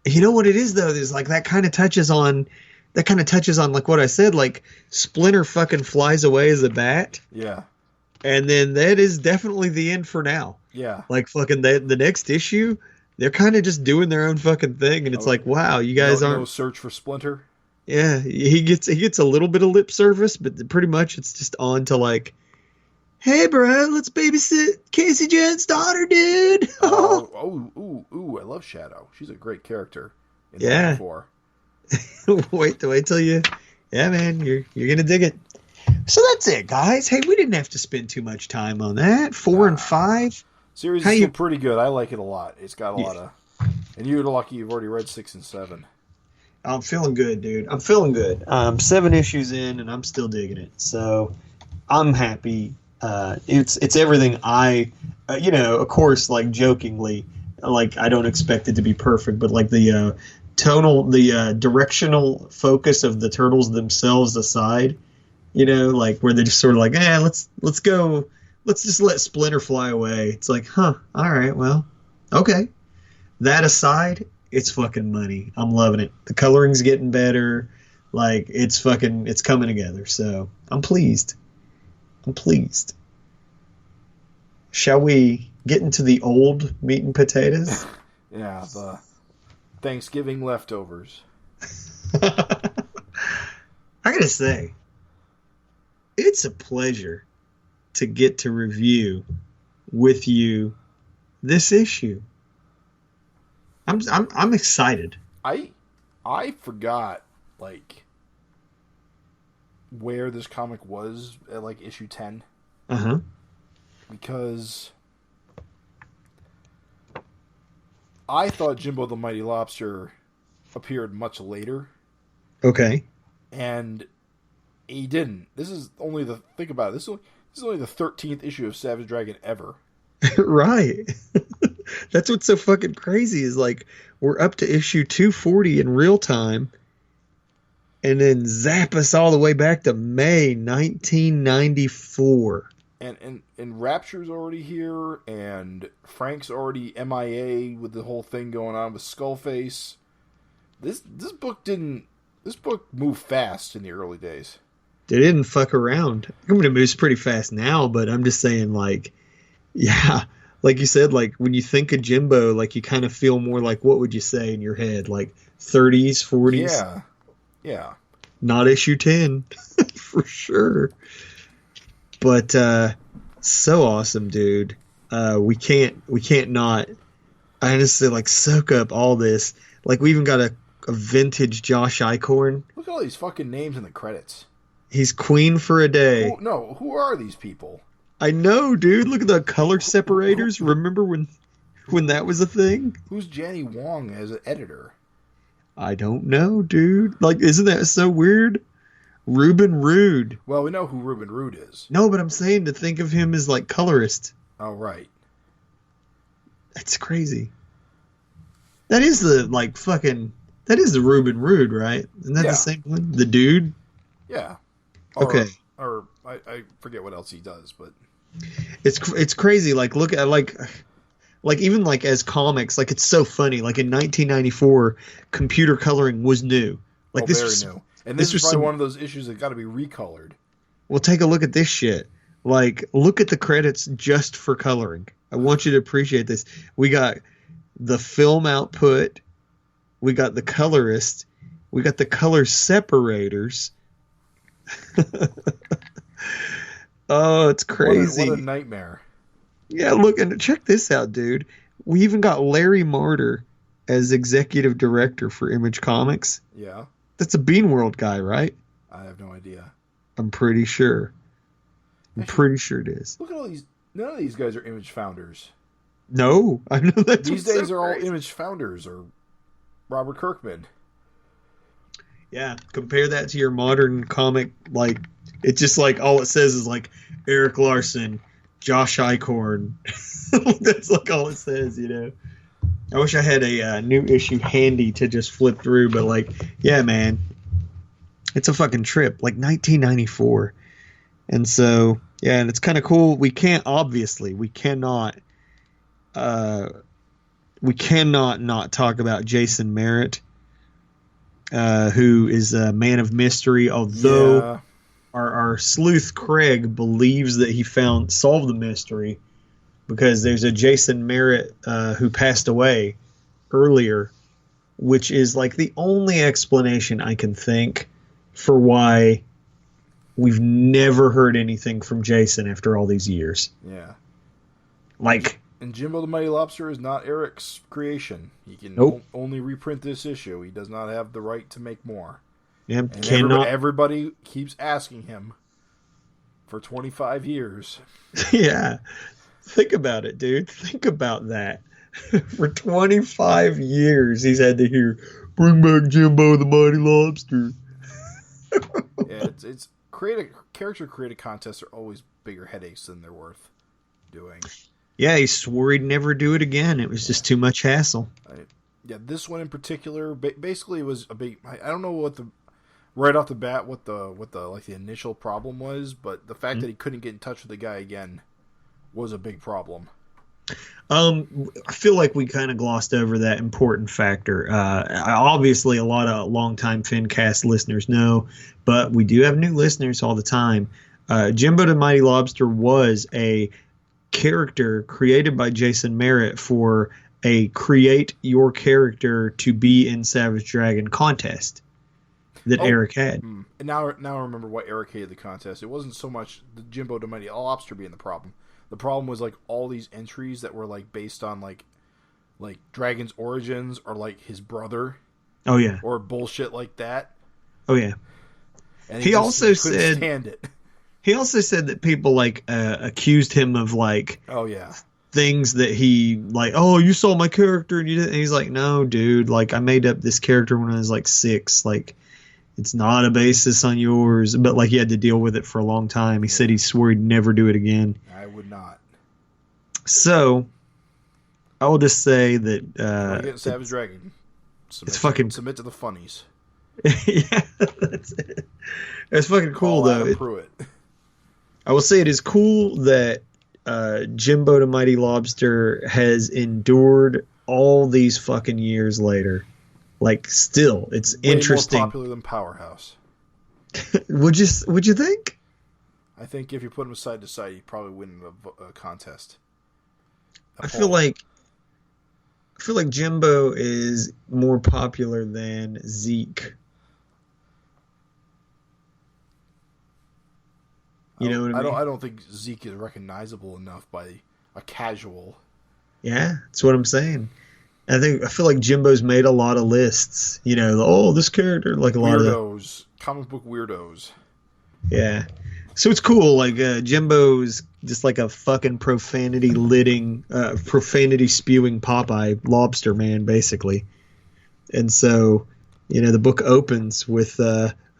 You know what it is though? Is like that kind of touches on like what I said. Like Splinter fucking flies away as a bat. Yeah. And then that is definitely the end for now. Yeah. Like fucking the next issue, they're kind of just doing their own fucking thing, and it's like, wow, you guys aren't. No search for Splinter. Yeah, he gets a little bit of lip service, but pretty much it's just on to like, hey, bro, let's babysit Casey Jones' daughter, dude. Ooh, I love Shadow. She's a great character. Yeah. wait till you. Yeah, man, you're gonna dig it. So that's it, guys. Hey, we didn't have to spend too much time on that. 4 and 5. Series is still pretty good. I like it a lot. It's got a lot of... And you're lucky you've already read 6 and 7. I'm feeling good, dude. I'm feeling good. 7 issues in, and I'm still digging it. So I'm happy. It's everything I... of course, like, jokingly, like, I don't expect it to be perfect, but, like, the directional focus of the turtles themselves aside... like where they're just sort of like, let's go. Let's just let Splinter fly away. It's like, all right, well, okay. That aside, it's fucking money. I'm loving it. The coloring's getting better. Like, it's coming together. So I'm pleased. Shall we get into the old meat and potatoes? Yeah, the Thanksgiving leftovers. I gotta say, it's a pleasure to get to review with you this issue. I'm excited. I forgot like where this comic was at like issue 10. Uh-huh. Because I thought Jimbo the Mighty Lobster appeared much later. Okay. And he didn't. Think about it. This is only the 13th issue of Savage Dragon ever. Right. That's what's so fucking crazy is like we're up to issue 240 in real time, and then zap us all the way back to May 1994. And Rapture's already here, and Frank's already MIA with the whole thing going on with Skullface. This book moved fast in the early days. They didn't fuck around. I mean, it moves pretty fast now, but I'm just saying, like, yeah, like you said, like when you think of Jimbo, like you kind of feel more like what would you say in your head, like 30s, 40s? Yeah. Not issue 10 for sure. But so awesome, dude. We can't not honestly like soak up all this. Like we even got a vintage Josh Eichhorn. Look at all these fucking names in the credits. He's queen for a day. Who are these people? I know, dude. Look at the color separators. Remember when that was a thing? Who's Janny Wong as an editor? I don't know, dude. Like, isn't that so weird? Ruben Rude. Well, we know who Ruben Rude is. No, but I'm saying to think of him as like colorist. Oh, right. That's crazy. That is the Ruben Rude, right? Isn't that the same one? The dude? Yeah. Okay. Or I forget what else he does, but it's crazy. Like look at like even like as comics, like it's so funny. Like in 1994, computer coloring was new. Like this was new. And this is probably one of those issues that got to be recolored. Well, take a look at this shit. Like look at the credits just for coloring. I want you to appreciate this. We got the film output, we got the colorist, we got the color separators. Oh, it's crazy. What a nightmare. Yeah, look, and check this out, dude. We even got Larry Marder as executive director for Image Comics. Yeah. That's a Beanworld guy, right? I have no idea. I'm pretty sure. Pretty sure it is. Look at all these. None of these guys are Image founders. No, I know that. These days are all Image founders or Robert Kirkman. Yeah, compare that to your modern comic. Like, it's just like all it says is like Erik Larsen, Josh Eichhorn. That's like all it says, you know. I wish I had a new issue handy to just flip through, but like, yeah, man, it's a fucking trip. Like 1994, and so yeah, and it's kind of cool. We cannot not talk about Jason Merritt. Who is a man of mystery, although our sleuth Craig believes that he solved the mystery because there's a Jason Merritt who passed away earlier, which is like the only explanation I can think for why we've never heard anything from Jason after all these years. Yeah. Like... And Jimbo the Mighty Lobster is not Erik's creation. He can only reprint this issue. He does not have the right to make more. Yeah, and everybody keeps asking him for 25 years. Yeah. Think about it, dude. Think about that. For 25 years, he's had to hear, "Bring back Jimbo the Mighty Lobster." Yeah, it's character creative contests are always bigger headaches than they're worth doing. Yeah, he swore he'd never do it again. It was just too much hassle. This one in particular, basically, it was a big. I don't know right off the bat what the initial problem was, but the fact that he couldn't get in touch with the guy again was a big problem. I feel like we kind of glossed over that important factor. Obviously, a lot of longtime FINcast listeners know, but we do have new listeners all the time. Jimbo da Mighty Lobster was a character created by Jason Merritt for a create your character to be in Savage Dragon contest that Erik had. And now I remember why Erik hated the contest. It wasn't so much the Jimbo da Mighty Lobster being the problem. The problem was like all these entries that were like based on like Dragon's origins or like his brother. Oh yeah. Or bullshit like that. Oh yeah. And he also said stand it. He also said that people like accused him of like, oh yeah, things that he like, oh, you saw my character and you didn't. And he's like, no, dude, like I made up this character when I was like 6. Like it's not a basis on yours. But like he had to deal with it for a long time. He said he swore he'd never do it again. I would not. So I will just say that get Savage Dragon. Submit to the funnies. Yeah, that's it. It's fucking cool though. I will say it is cool that Jimbo da Mighty Lobster has endured all these fucking years later. Like, still, it's way interesting. More popular than Powerhouse. Would you think? I think if you put him side to side, he'd probably win a contest. I feel like Jimbo is more popular than Zeke. You know what I mean? I don't think Zeke is recognizable enough by a casual. Yeah, that's what I'm saying. I feel like Jimbo's made a lot of lists. You know, this character, like a lot of weirdos, comic book weirdos. Yeah, so it's cool. Like Jimbo's just like a fucking profanity spewing Popeye lobster man, basically. And so, you know, the book opens with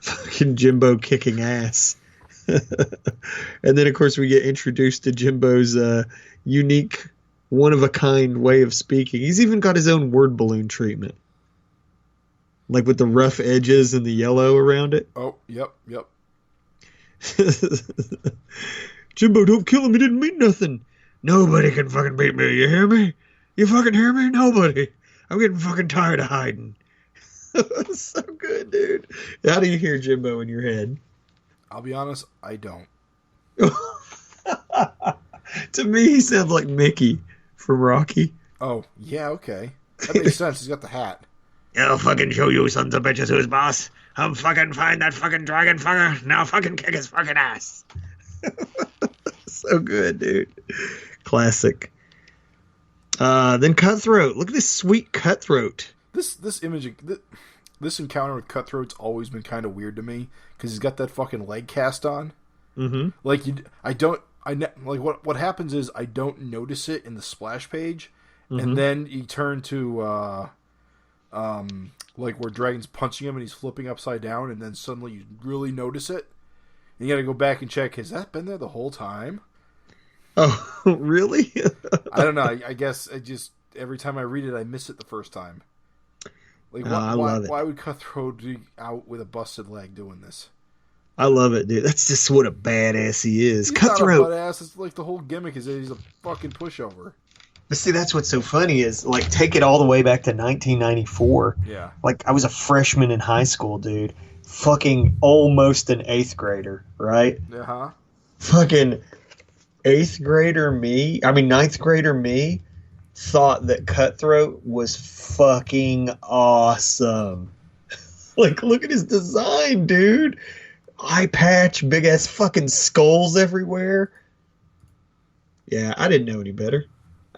fucking Jimbo kicking ass. And then, of course, we get introduced to Jimbo's unique, one-of-a-kind way of speaking. He's even got his own word balloon treatment. Like with the rough edges and the yellow around it. Oh, yep. Jimbo, don't kill him. He didn't mean nothing. Nobody can fucking beat me. You hear me? You fucking hear me? Nobody. I'm getting fucking tired of hiding. So good, dude. How do you hear Jimbo in your head? I'll be honest, I don't. To me, he sounds like Mickey from Rocky. Oh, yeah, okay. That makes sense. He's got the hat. I'll fucking show you sons of bitches who's boss. I'll fucking find that fucking dragon fucker. Now fucking kick his fucking ass. So good, dude. Classic. Then Cutthroat. Look at this sweet Cutthroat. This image, this encounter with Cutthroat's always been kind of weird to me because he's got that fucking leg cast on. Mm-hmm. Like what happens is I don't notice it in the splash page, and then you turn to like where Dragon's punching him and he's flipping upside down, and then suddenly you really notice it. And you got to go back and check. Has that been there the whole time? Oh, really? I don't know. I guess every time I read it, I miss it the first time. Like, why would Cutthroat be out with a busted leg doing this? I love it, dude. That's just what a badass he is. He's Cutthroat. Not a badass. It's like the whole gimmick is that he's a fucking pushover. But see, that's what's so funny is, like, take it all the way back to 1994. Yeah. Like, I was a freshman in high school, dude. Fucking almost an 8th grader, right? Uh-huh. Fucking 9th grader me thought that Cutthroat was fucking awesome. Like, look at his design, dude. Eye patch, big ass fucking skulls everywhere. Yeah, I didn't know any better.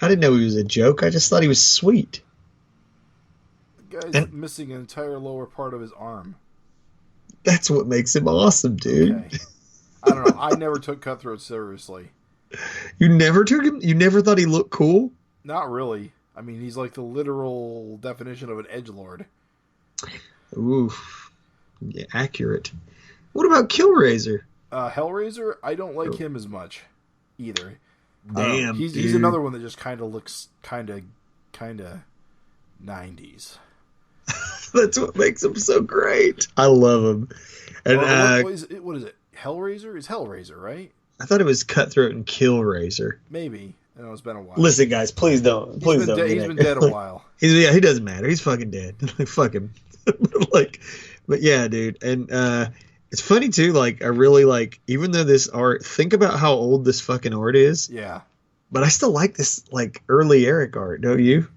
I didn't know he was a joke. I just thought he was sweet. The guy's missing an entire lower part of his arm. That's what makes him awesome, dude. Okay. I don't know. I never took Cutthroat seriously. You never took him? You never thought he looked cool? Not really. I mean, he's like the literal definition of an edgelord. Oof. Yeah, accurate. What about Killraiser? Hellraiser, I don't like him as much either. Damn, he's another one that just kind of looks kind of 90s. That's what makes him so great. I love him. And what is it? Hellraiser? It's Hellraiser, right? I thought it was Cutthroat and Killraiser. Maybe. I know it's been a while. Listen, guys, please don't. He's been dead a while. He doesn't matter. He's fucking dead. Fuck him. But yeah, dude. And it's funny too. Like, I really like, even though this art, think about how old this fucking art is. Yeah. But I still like this, like, early Erik art, don't you?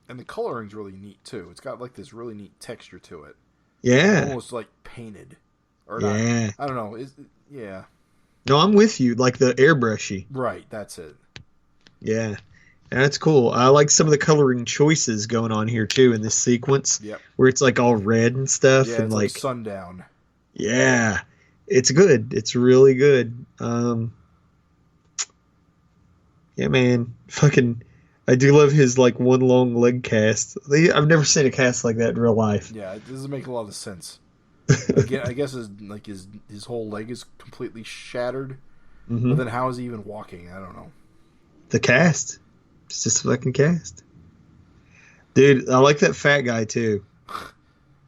And the coloring's really neat too. It's got like this really neat texture to it. Yeah. Almost like painted. Or yeah. Not. I don't know. Yeah. No, I'm with you. Like the airbrushy. Right. That's it. Yeah. That's cool. I like some of the coloring choices going on here too in this sequence. Yep. Where it's like all red and stuff. Yeah, and it's like sundown. Yeah, man. Fucking, I do love his like one long leg cast. I've never seen a cast like that in real life. Yeah, it doesn't make a lot of sense. I guess his whole leg is completely shattered. But then how is he even walking? I don't know. The cast. It's just a fucking cast. Dude, I like that fat guy too.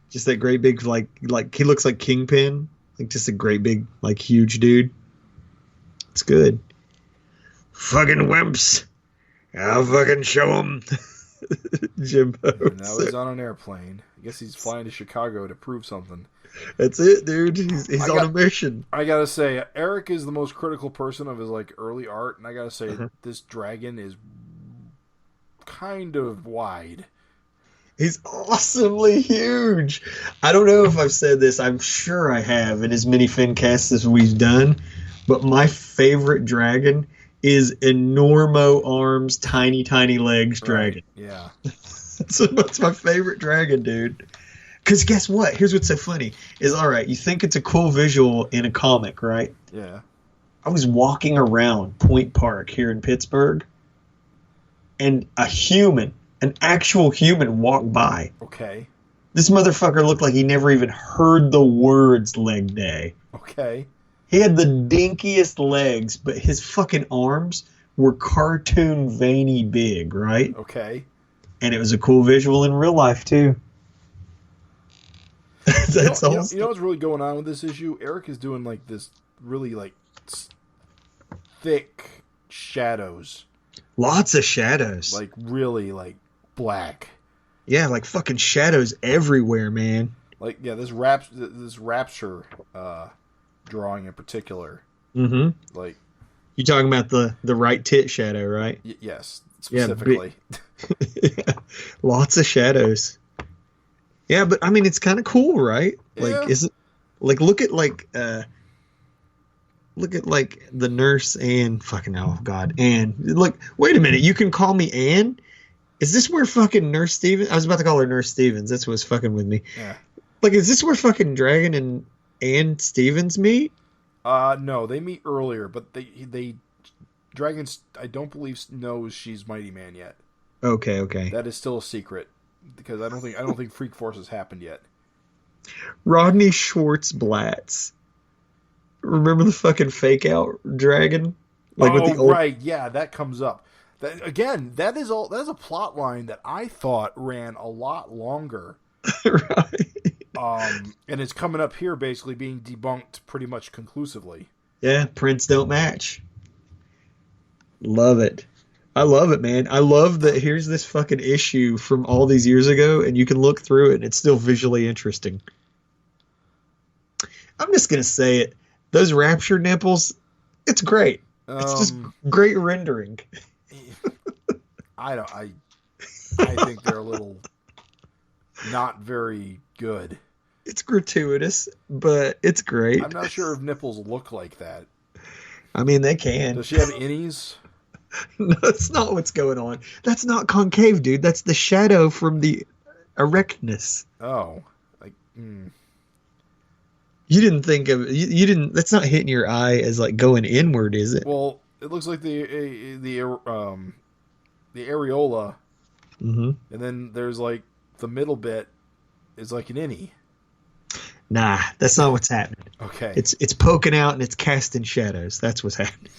Just that great big like he looks like Kingpin. Like just a great big like huge dude. It's good. Fucking wimps. I'll fucking show them. Jimbo. And now he's on an airplane. I guess he's flying to Chicago to prove something. That's it, dude. He's on a mission. I gotta say, Erik is the most critical person of his like early art, and I gotta say, this dragon is kind of wide. He's awesomely huge. I don't know if I've said this. I'm sure I have in as many FINcasts as we've done. But my favorite dragon is enormo arms, tiny, tiny legs dragon. Right. Yeah. That's my favorite dragon, dude. Because guess what? Here's what's so funny. Is, all right, you think it's a cool visual in a comic, right? Yeah. I was walking around Point Park here in Pittsburgh, and an actual human walked by. Okay. This motherfucker looked like he never even heard the words leg day. Okay. He had the dinkiest legs, but his fucking arms were cartoon veiny big, right? Okay. And it was a cool visual in real life, too. That's you know what's really going on with this issue? Erik is doing like this really like thick shadows. Lots of shadows. Like really like black. Yeah, like fucking shadows everywhere, man. Like, yeah, this rapture drawing in particular. Mm-hmm. Like, you talking about the right tit shadow, right? Yes, specifically. Yeah, lots of shadows. Yeah, but I mean, it's kind of cool, right? Like, Yeah. is it like look at the nurse Anne. Fucking oh god, Anne. Look, wait a minute. You can call me Anne. Is this where fucking Nurse Stevens? I was about to call her Nurse Stevens. That's what's fucking with me. Yeah. Like, is this where fucking Dragon and Anne Stevens meet? No, they meet earlier, but they Dragon's I don't believe knows she's Mighty Man yet. Okay. That is still a secret because I don't think Freak Force has happened yet. Rodney Schwartz Blatz. Remember the fucking fake out dragon? Like with the old... right, yeah, that comes up. That, again, that's a plot line that I thought ran a lot longer. Right. And it's coming up here basically being debunked pretty much conclusively. Yeah, prints don't match. Love it. I love it, man. I love that here's this fucking issue from all these years ago, and you can look through it, and it's still visually interesting. I'm just going to say it. Those rapture nipples, it's great. It's just great rendering. I think they're a little not very good. It's gratuitous, but it's great. I'm not sure if nipples look like that. I mean, they can. Does she have innies? No, that's not what's going on. That's not concave, dude. That's the shadow from the erectness. Oh. You didn't think of you didn't. That's not hitting your eye as like going inward, is it? Well, it looks like the areola, mm-hmm. And then there's like the middle bit is like an innie. Nah, that's not what's happening. Okay, it's poking out and it's casting shadows. That's what's happening.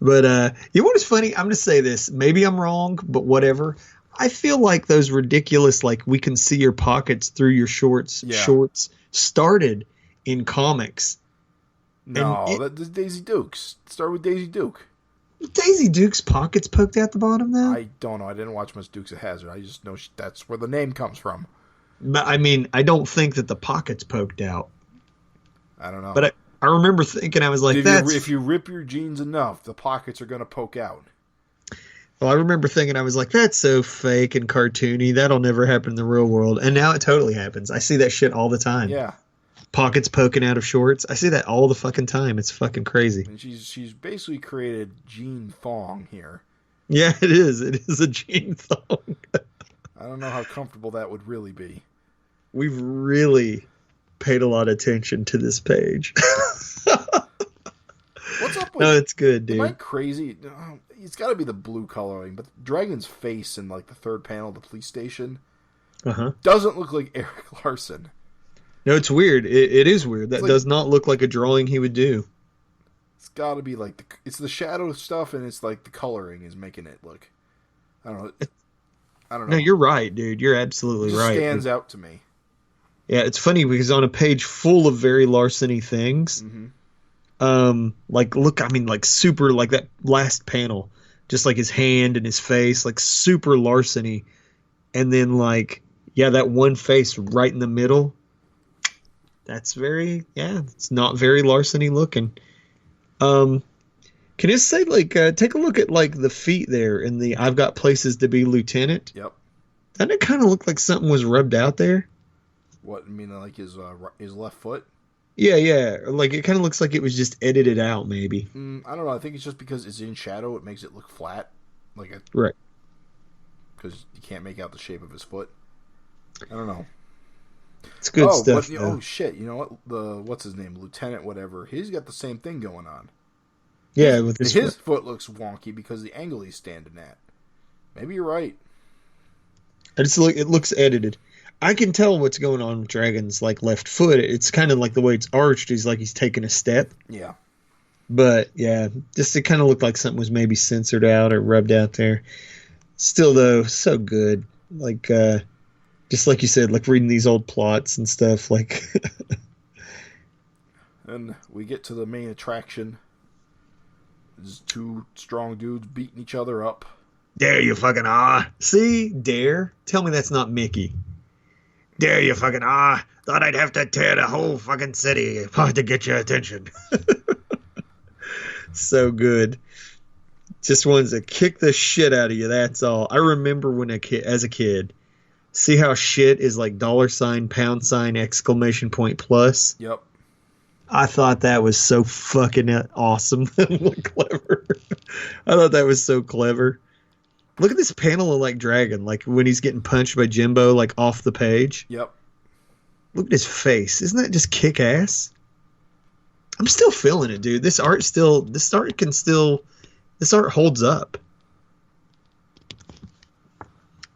But you know what is funny? I'm gonna say this. Maybe I'm wrong, but whatever. I feel like those ridiculous, like we can see your pockets through your shorts started in comics. No, that's Daisy Dukes. Start with Daisy Duke. Daisy Duke's pockets poked out the bottom, though? I don't know. I didn't watch much Dukes of Hazzard. I just know that's where the name comes from. I mean, I don't think that the pockets poked out. I don't know. But I remember thinking, I was like, if you rip your jeans enough, the pockets are going to poke out. Well, I remember thinking, I was like, that's so fake and cartoony. That'll never happen in the real world. And now it totally happens. I see that shit all the time. Yeah. Pockets poking out of shorts. I see that all the fucking time. It's fucking crazy. And she's basically created jean thong here. Yeah, it is. It is a jean thong. I don't know how comfortable that would really be. We've really paid a lot of attention to this page. What's up with? No, it's good, dude. Am I crazy? It's got to be the blue coloring, but Dragon's face in like the third panel of the police station doesn't look like Erik Larsen. No, it's weird. It is weird. That does not look like a drawing he would do. It's got to be like it's the shadow stuff, and it's like the coloring is making it look. I don't know. No, you're right, dude. You're absolutely right. It stands out to me. Yeah, it's funny because on a page full of very Larsen-y things, like super, like that last panel, just like his hand and his face, like super Larsen-y, and then like, yeah, that one face right in the middle, it's not very Larsen-y looking. Can you say, like, take a look at, like, the feet there in the I've Got Places to Be Lieutenant? Yep. Doesn't it kind of look like something was rubbed out there? What, I mean, like his left foot? Yeah. Like, it kind of looks like it was just edited out, maybe. I don't know. I think it's just because it's in shadow, it makes it look flat. Right. Because you can't make out the shape of his foot. I don't know. It's good stuff. Oh, shit. You know what? What's his name? Lieutenant whatever. He's got the same thing going on. Yeah, with his foot looks wonky because the angle he's standing at. Maybe you're right. It looks edited. I can tell what's going on with Dragon's like left foot. It's kind of like the way it's arched. He's like he's taking a step. Yeah. But yeah, just it kind of looked like something was maybe censored out or rubbed out there. Still though, so good. Like just like you said, like reading these old plots and stuff. Like. And we get to the main attraction. There's two strong dudes beating each other up. Dare you fucking See? Dare? Tell me that's not Mickey. Dare you fucking Thought I'd have to tear the whole fucking city apart to get your attention. So good. Just wants to kick the shit out of you, that's all. I remember when as a kid, see how shit is like $, £, exclamation point plus? Yep. I thought that was so fucking awesome and clever. I thought that was so clever. Look at this panel of like Dragon, like when he's getting punched by Jimbo, like off the page. Yep. Look at his face. Isn't that just kick ass? I'm still feeling it, dude. This art holds up.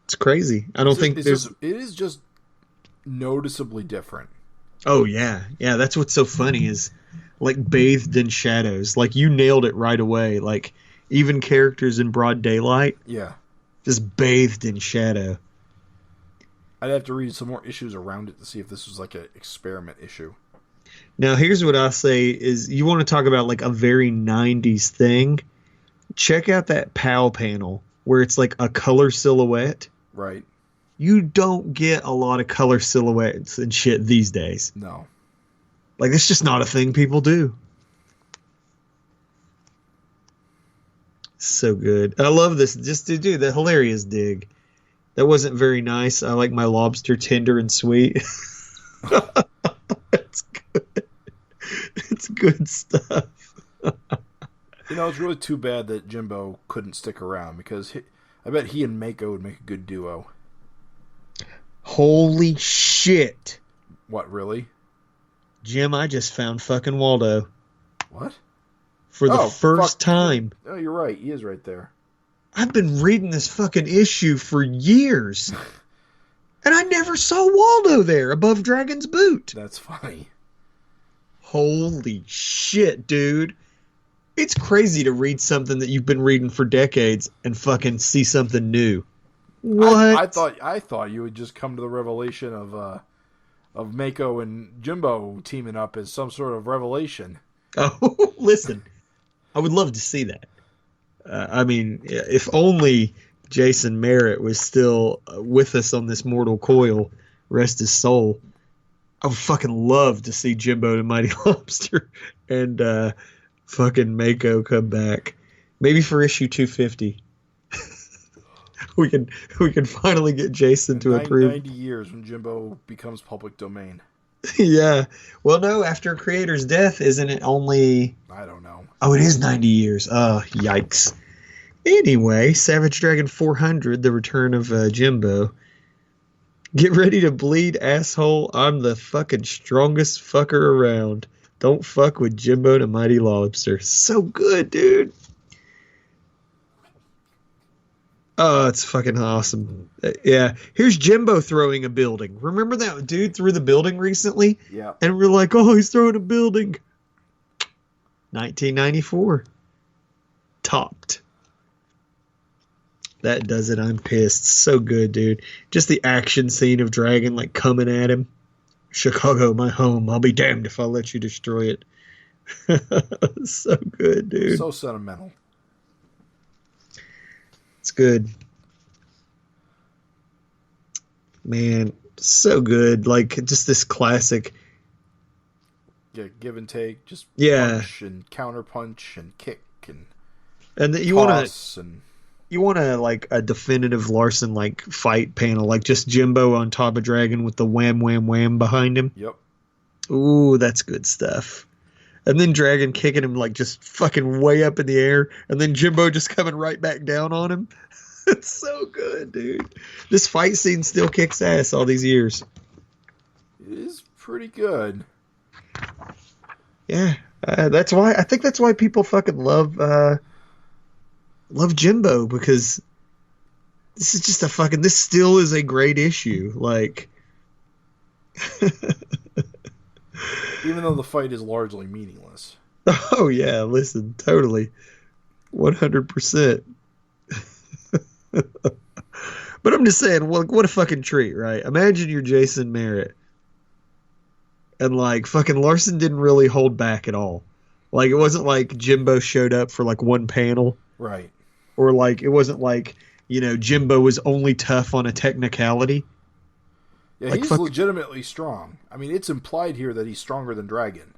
It's crazy. I don't think there's. It is just noticeably different. Oh yeah, that's what's so funny is like bathed in shadows. Like you nailed it right away. Like even characters in broad daylight. Yeah. Just bathed in shadow. I'd have to read some more issues around it to see if this was like an experiment issue. Now here's what I'll say is you want to talk about like a very 90s thing. Check out that POW panel where it's like a color silhouette. Right. You don't get a lot of color silhouettes and shit these days. No. Like, it's just not a thing people do. So good. I love this. Just to do the hilarious dig. That wasn't very nice. I like my lobster tender and sweet. It's good. It's good stuff. It's really too bad that Jimbo couldn't stick around because I bet he and Mako would make a good duo. Holy shit. What, really? Jim, I just found fucking Waldo. What? For the first time. Oh, you're right. He is right there. I've been reading this fucking issue for years. And I never saw Waldo there above Dragon's boot. That's funny. Holy shit, dude. It's crazy to read something that you've been reading for decades and fucking see something new. What? I thought you would just come to the revelation of Mako and Jimbo teaming up as some sort of revelation. Oh, listen, I would love to see that. I mean, if only Jason Merritt was still with us on this mortal coil, rest his soul. I would fucking love to see Jimbo da Mighty Lobster and fucking Mako come back. Maybe for issue 250. We can finally get Jason to approve. 90 years when Jimbo becomes public domain. Yeah. Well, no, after Creator's death, isn't it only... I don't know. Oh, it is 90 years. Oh, yikes. Anyway, Savage Dragon 400, the return of Jimbo. Get ready to bleed, asshole. I'm the fucking strongest fucker around. Don't fuck with Jimbo da Mighty Lobster. So good, dude. Oh, it's fucking awesome. Yeah. Here's Jimbo throwing a building. Remember that dude threw the building recently? Yeah. And we're like, oh, he's throwing a building. 1994. Topped. That does it. I'm pissed. So good, dude. Just the action scene of Dragon like coming at him. Chicago, my home. I'll be damned if I'll let you destroy it. So good, dude. So sentimental. It's good. Man, so good. Like, just this classic. Yeah, give and take. Just punch and counter punch and kick and you want to like a definitive Larsen like fight panel, like just Jimbo on top of Dragon with the wham wham wham behind him. Yep. Ooh, that's good stuff. And then Dragon kicking him like just fucking way up in the air, and then Jimbo just coming right back down on him. It's so good, dude. This fight scene still kicks ass all these years. It is pretty good. Yeah, that's why I think that's why people fucking love Jimbo, because this is just this still is a great issue. Like, even though the fight is largely meaningless. Oh yeah, listen, totally, 100%. But I'm just saying, what a fucking treat, right? Imagine you're Jason Merritt, and like fucking Larsen didn't really hold back at all. Like, it wasn't like Jimbo showed up for like one panel, right? Or like it wasn't like, Jimbo was only tough on a technicality. Yeah, like, he's legitimately strong. I mean, it's implied here that he's stronger than Dragon.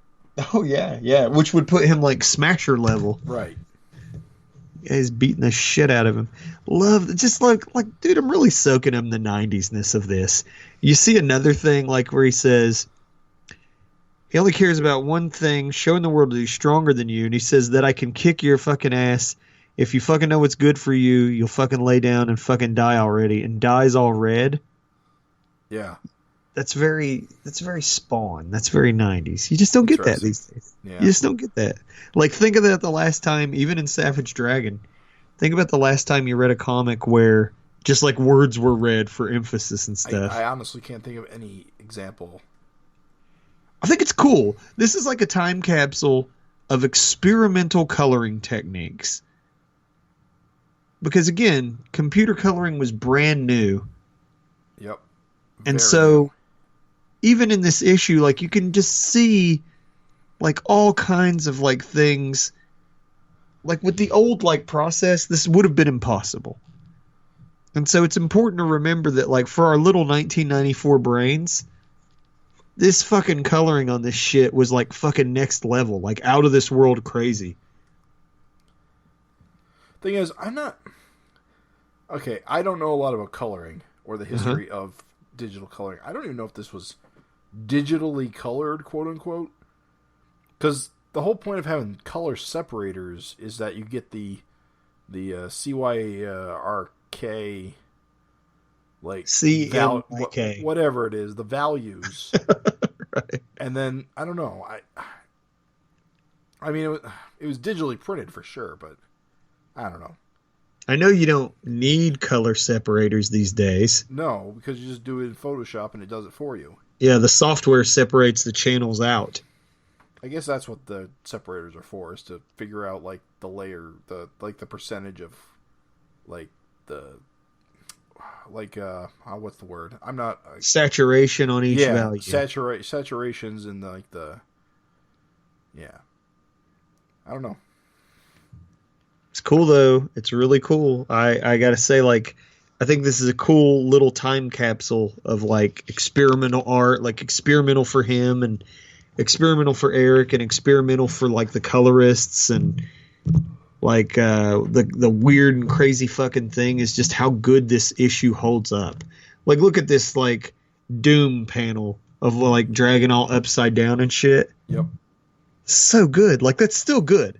Oh yeah, which would put him like Smasher level, right? Yeah, he's beating the shit out of him. Just like, dude, I'm really soaking him the 90s-ness of this. You see another thing like where he says he only cares about one thing, showing the world that he's stronger than you, and he says that I can kick your fucking ass. If you fucking know what's good for you, you'll fucking lay down and fucking die already. And die's all red. Yeah. That's very Spawn. That's very 90s. You just don't get that these days. Yeah. You just don't get that. Like, think of that the last time, even in Savage Dragon. Think about the last time you read a comic where just like words were read for emphasis and stuff. I honestly can't think of any example. I think it's cool. This is like a time capsule of experimental coloring techniques. Because again, computer coloring was brand new. Yep. And so even in this issue, like, you can just see like all kinds of like things. Like with the old like process, this would have been impossible. And so it's important to remember that, like, for our little 1994 brains, this fucking coloring on this shit was like fucking next level, like out of this world crazy. Thing is, I don't know a lot about coloring or the history of digital coloring. I don't even know if this was digitally colored, quote unquote, because the whole point of having color separators is that you get the CYRK, like CMYK, whatever it is, the values, right? And then I don't know. I mean, it was digitally printed for sure, but I don't know. I know you don't need color separators these days. No, because you just do it in Photoshop and it does it for you. Yeah, the software separates the channels out. I guess that's what the separators are for, is to figure out like the layer, the percentage of like the what's the word? I'm not saturation on each value. Saturations in I don't know. It's cool though. It's really cool. I gotta say, like, I think this is a cool little time capsule of like experimental art, like experimental for him and experimental for Erik and experimental for like the colorists, and like the weird and crazy fucking thing is just how good this issue holds up. Like, look at this like Doom panel of like Dragon all upside down and shit. Yep. So good. Like, that's still good.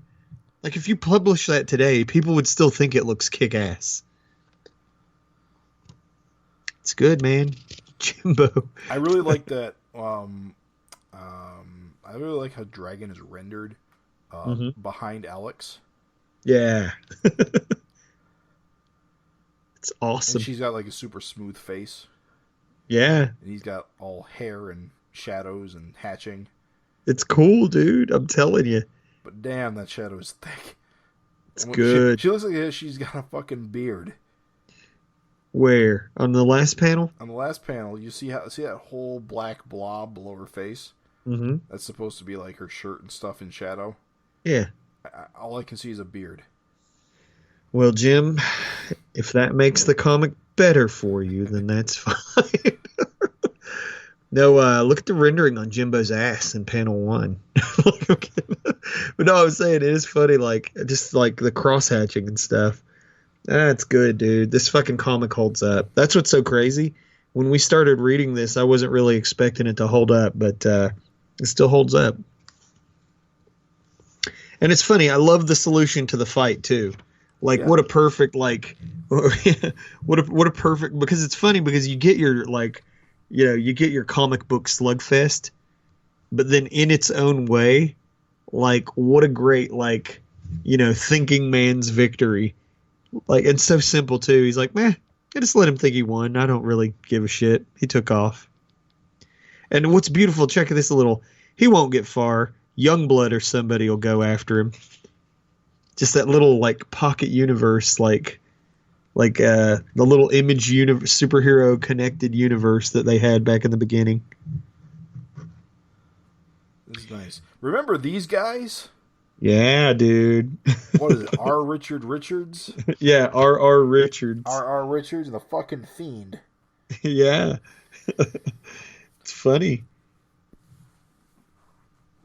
Like, if you publish that today, people would still think it looks kick-ass. It's good, man. Jimbo. I really like that I really like how Dragon is rendered behind Alex. Yeah. It's awesome. And she's got like a super smooth face. Yeah. And he's got all hair and shadows and hatching. It's cool, dude. I'm telling you. But damn, that shadow is thick. It's good. She looks like she's got a fucking beard. Where? On the last panel? On the last panel, you see that whole black blob below her face? Mm-hmm. That's supposed to be like her shirt and stuff in shadow. Yeah. All I can see is a beard. Well, Jim, if that makes the comic better for you, then that's fine. No, look at the rendering on Jimbo's ass in panel 1. But no, I was saying it is funny, like just like the cross hatching and stuff. That's good, dude. This fucking comic holds up. That's what's so crazy. When we started reading this, I wasn't really expecting it to hold up, but it still holds up. And it's funny. I love the solution to the fight too. Like, what a perfect, like, what a perfect, because it's funny because you get your, like, you know, you get your comic book slugfest, but then in its own way, like, what a great, like, you know, thinking man's victory. Like, it's so simple too. He's like, man, I just let him think he won. I don't really give a shit. He took off. And what's beautiful, check this little, he won't get far. Youngblood or somebody will go after him. Just that little like pocket universe, like the little image universe, superhero connected universe that they had back in the beginning. This is nice. Remember these guys? Yeah, dude. What is it? R. Richard Richards? Yeah, R.R. Richards. R.R. Richards and the fucking Fiend. Yeah. It's funny.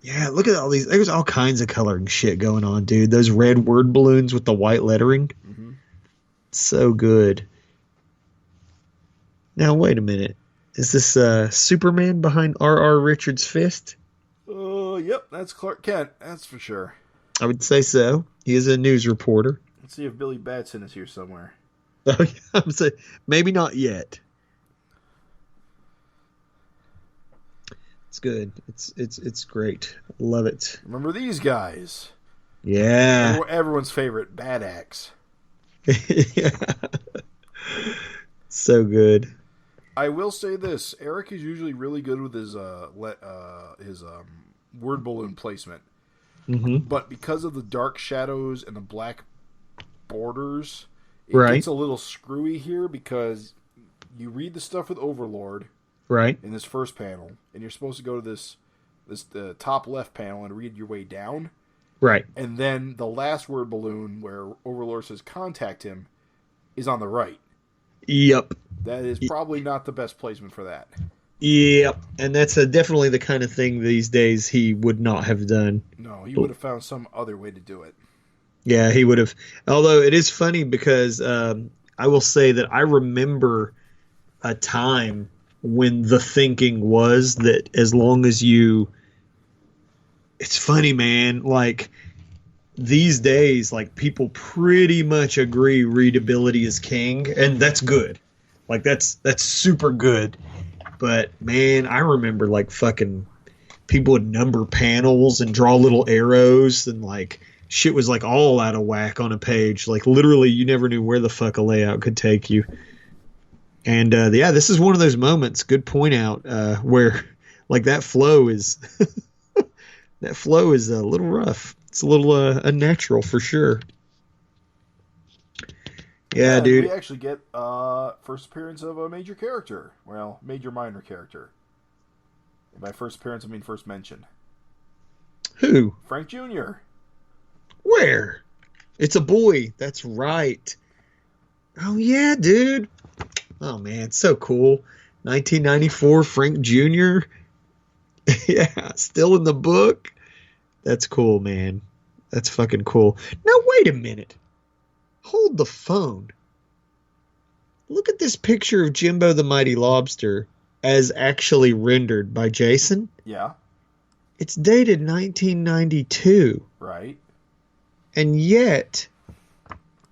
Yeah, look at all these. There's all kinds of coloring shit going on, dude. Those red word balloons with the white lettering. Mm-hmm. So good. Now, wait a minute. Is this Superman behind R.R. Richards' fist? Yep, that's Clark Kent. That's for sure. I would say so. He is a news reporter. Let's see if Billy Batson is here somewhere. Oh, yeah, I'm saying maybe not yet. It's good. It's great. Love it. Remember these guys? Yeah. Everyone's favorite, Bad Axe. Yeah. So good. I will say this: Erik is usually really good with his word balloon placement, but because of the dark shadows and the black borders, it gets a little screwy here because you read the stuff with Overlord. Right. In this first panel, and you're supposed to go to the top left panel and read your way down. Right. And then the last word balloon where Overlord says contact him is on the right. Yep. That is probably not the best placement for that. Yep. And that's definitely the kind of thing these days he would not have done. No, he would have found some other way to do it. Yeah, he would have. Although it is funny because I will say that I remember a time when the thinking was that as long as you... It's funny, man. Like, these days, like, people pretty much agree readability is king, and that's good. Like, that's super good. But, man, I remember, like, fucking people would number panels and draw little arrows, and, like, shit was, like, all out of whack on a page. Like, literally, you never knew where the fuck a layout could take you. And, yeah, this is one of those moments, good point out, where, like, that flow is... that flow is a little rough. It's a little unnatural for sure. Yeah, dude. We actually get first appearance of a major character. Well, major minor character. And by first appearance, I mean first mention. Who? Frank Jr. Where? It's a boy. That's right. Oh, yeah, dude. Oh, man, it's so cool. 1994, Frank Jr. Yeah, still in the book. That's cool, man. That's fucking cool. Now, wait a minute. Hold the phone. Look at this picture of Jimbo the Mighty Lobster as actually rendered by Jason. Yeah. It's dated 1992. Right. And yet,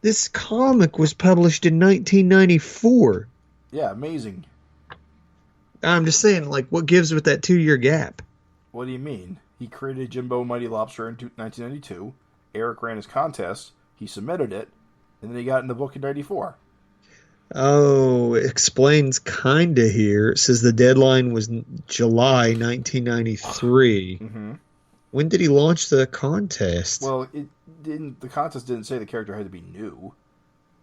this comic was published in 1994. Yeah, amazing. I'm just saying, like, what gives with that 2-year gap? What do you mean? He created Jimbo Mighty Lobster in 1992. Erik ran his contest. He submitted it, and then he got in the book in 94. Oh, it explains kinda here. It says the deadline was July 1993. Mm-hmm. When did he launch the contest? Well, it didn't. The contest didn't say the character had to be new.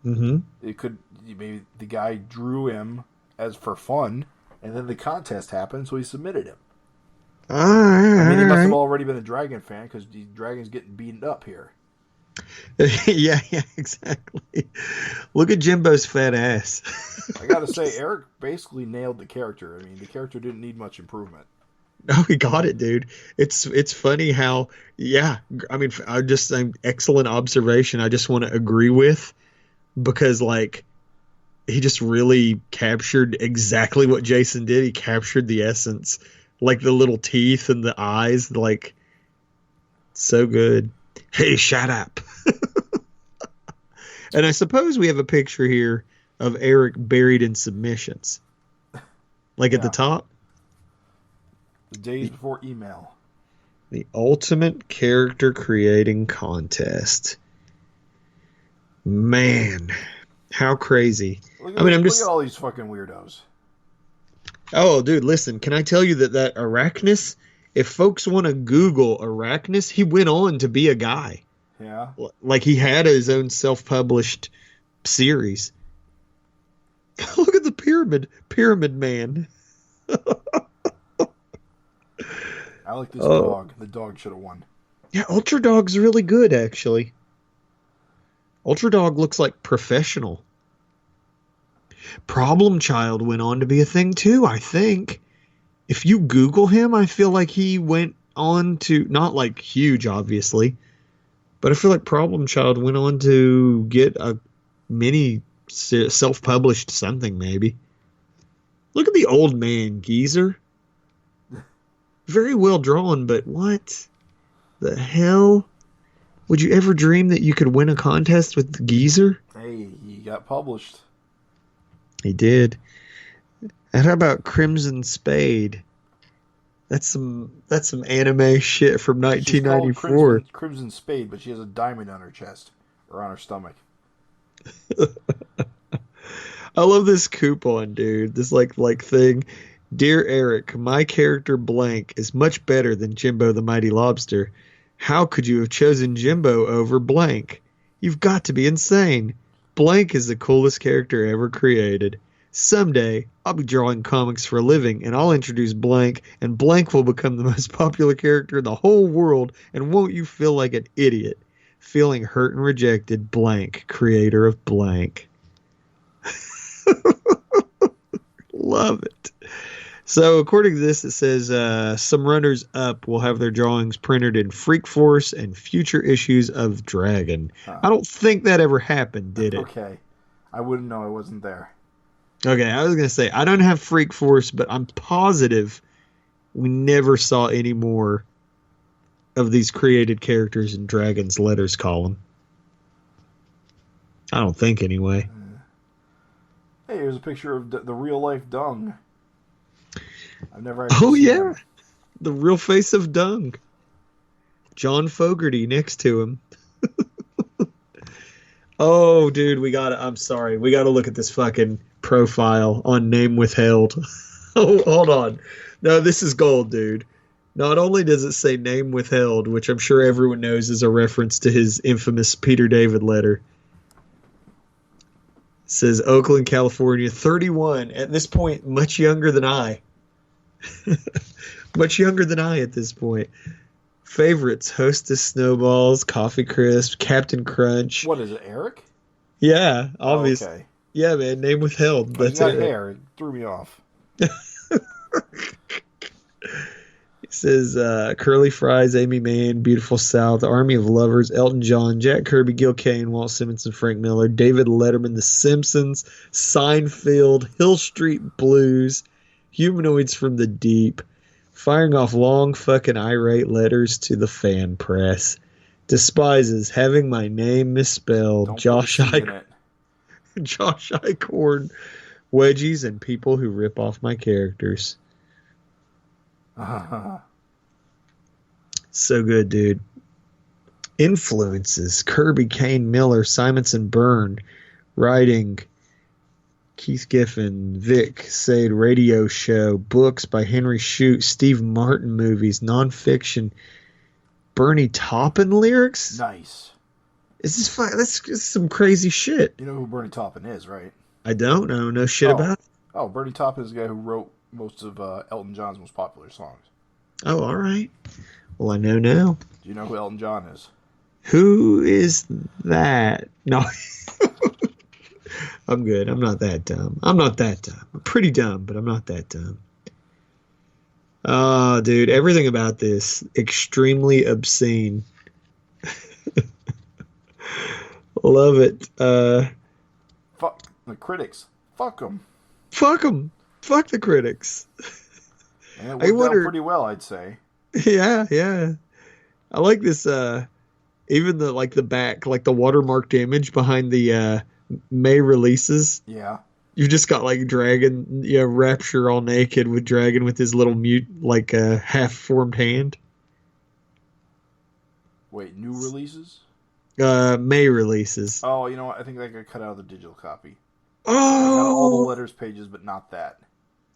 Mm-hmm. It could maybe the guy drew him as for fun, and then the contest happened, so he submitted him. I mean, he must have already been a Dragon fan because the Dragon's getting beaten up here. yeah, exactly. Look at Jimbo's fat ass. I gotta say, Erik basically nailed the character. I mean, the character didn't need much improvement. Oh, he got it, dude. It's funny how, yeah. I mean, excellent observation. I just want to agree with, because like he just really captured exactly what Jason did. He captured the essence, like the little teeth and the eyes, like so good. Hey, shut up. And I suppose we have a picture here of Erik buried in submissions. Like at the top. The days before email. The ultimate character creating contest. Man, how crazy. Look at all these fucking weirdos. Oh, dude, listen. Can I tell you that Arachnus, if folks want to Google Arachnus, he went on to be a guy. Yeah. Like he had his own self-published series. Look at the Pyramid Man. I like this dog. The dog should have won. Yeah, Ultra Dog's really good, actually. Ultra Dog looks like professional. Problem Child went on to be a thing too, I think. If you Google him, I feel like he went on to, not like huge, obviously, but I feel like Problem Child went on to get a mini self-published something, maybe. Look at the old man, geezer. Very well drawn, but what the hell? Would you ever dream that you could win a contest with the geezer? Hey, he got published. He did. And how about Crimson Spade? That's some anime shit from 1994. Crimson Spade, but she has a diamond on her chest or on her stomach. I love this coupon, dude. This like thing. Dear Erik, my character blank is much better than Jimbo the Mighty Lobster. How could you have chosen Jimbo over blank? You've got to be insane. Blank is the coolest character ever created. Someday, I'll be drawing comics for a living, and I'll introduce Blank, and Blank will become the most popular character in the whole world, and won't you feel like an idiot? Feeling hurt and rejected, Blank, creator of Blank. Love it. So, according to this, it says some runners-up will have their drawings printed in Freak Force and future issues of Dragon. Huh. I don't think that ever happened, did it? Okay. I wouldn't know. I wasn't there. Okay, I was going to say, I don't have Freak Force, but I'm positive we never saw any more of these created characters in Dragon's Letters column. I don't think, anyway. Hey, here's a picture of the real-life Dung. I've never seen him. The real face of Dung. John Fogerty next to him. Oh, dude, I'm sorry. We got to look at this fucking profile on Name Withheld. Oh, hold on. No, this is gold, dude. Not only does it say Name Withheld, which I'm sure everyone knows is a reference to his infamous Peter David letter. It says Oakland, California, 31. At this point, much younger than I. Much younger than I at this point. Favorites: Hostess Snowballs, Coffee Crisp, Captain Crunch. What is it, Erik? Yeah, obviously. Oh, okay. Yeah, man, Name Withheld. That's got hair. It threw me off. It says Curly Fries, Amy Mann, Beautiful South, Army of Lovers, Elton John, Jack Kirby, Gil Kane, Walt Simonson, Frank Miller, David Letterman, The Simpsons, Seinfeld, Hill Street Blues, Humanoids from the Deep, firing off long fucking irate letters to the fan press, despises having my name misspelled, Josh Eichhorn, wedgies, and people who rip off my characters. So good, dude. Influences: Kirby, Kane, Miller, Simonson, Byrne. Writing: Keith Giffen, Vic Sade, radio show. Books by Henry Shute, Steve Martin. Movies, nonfiction. Bernie Taupin lyrics? Nice. Is this fine? That's some crazy shit. You know who Bernie Taupin is, right? I don't know. No shit about it. Oh, Bernie Taupin is the guy who wrote most of Elton John's most popular songs. Oh, all right. Well, I know now. Do you know who Elton John is? Who is that? No. I'm good. I'm not that dumb. I'm pretty dumb, but I'm not that dumb. Oh, dude. Everything about this, extremely obscene. Love it. Fuck the critics. Fuck them. Fuck them. Fuck the critics. And it worked out pretty well, I'd say. Yeah, yeah. I like this, even the back, like the watermarked image behind the May releases. Yeah. You just got like Dragon, Rapture all naked with Dragon with his little half-formed hand. Wait, new releases? May releases. Oh, you know what? I think that got cut out of the digital copy. Oh! I got all the letters pages, but not that.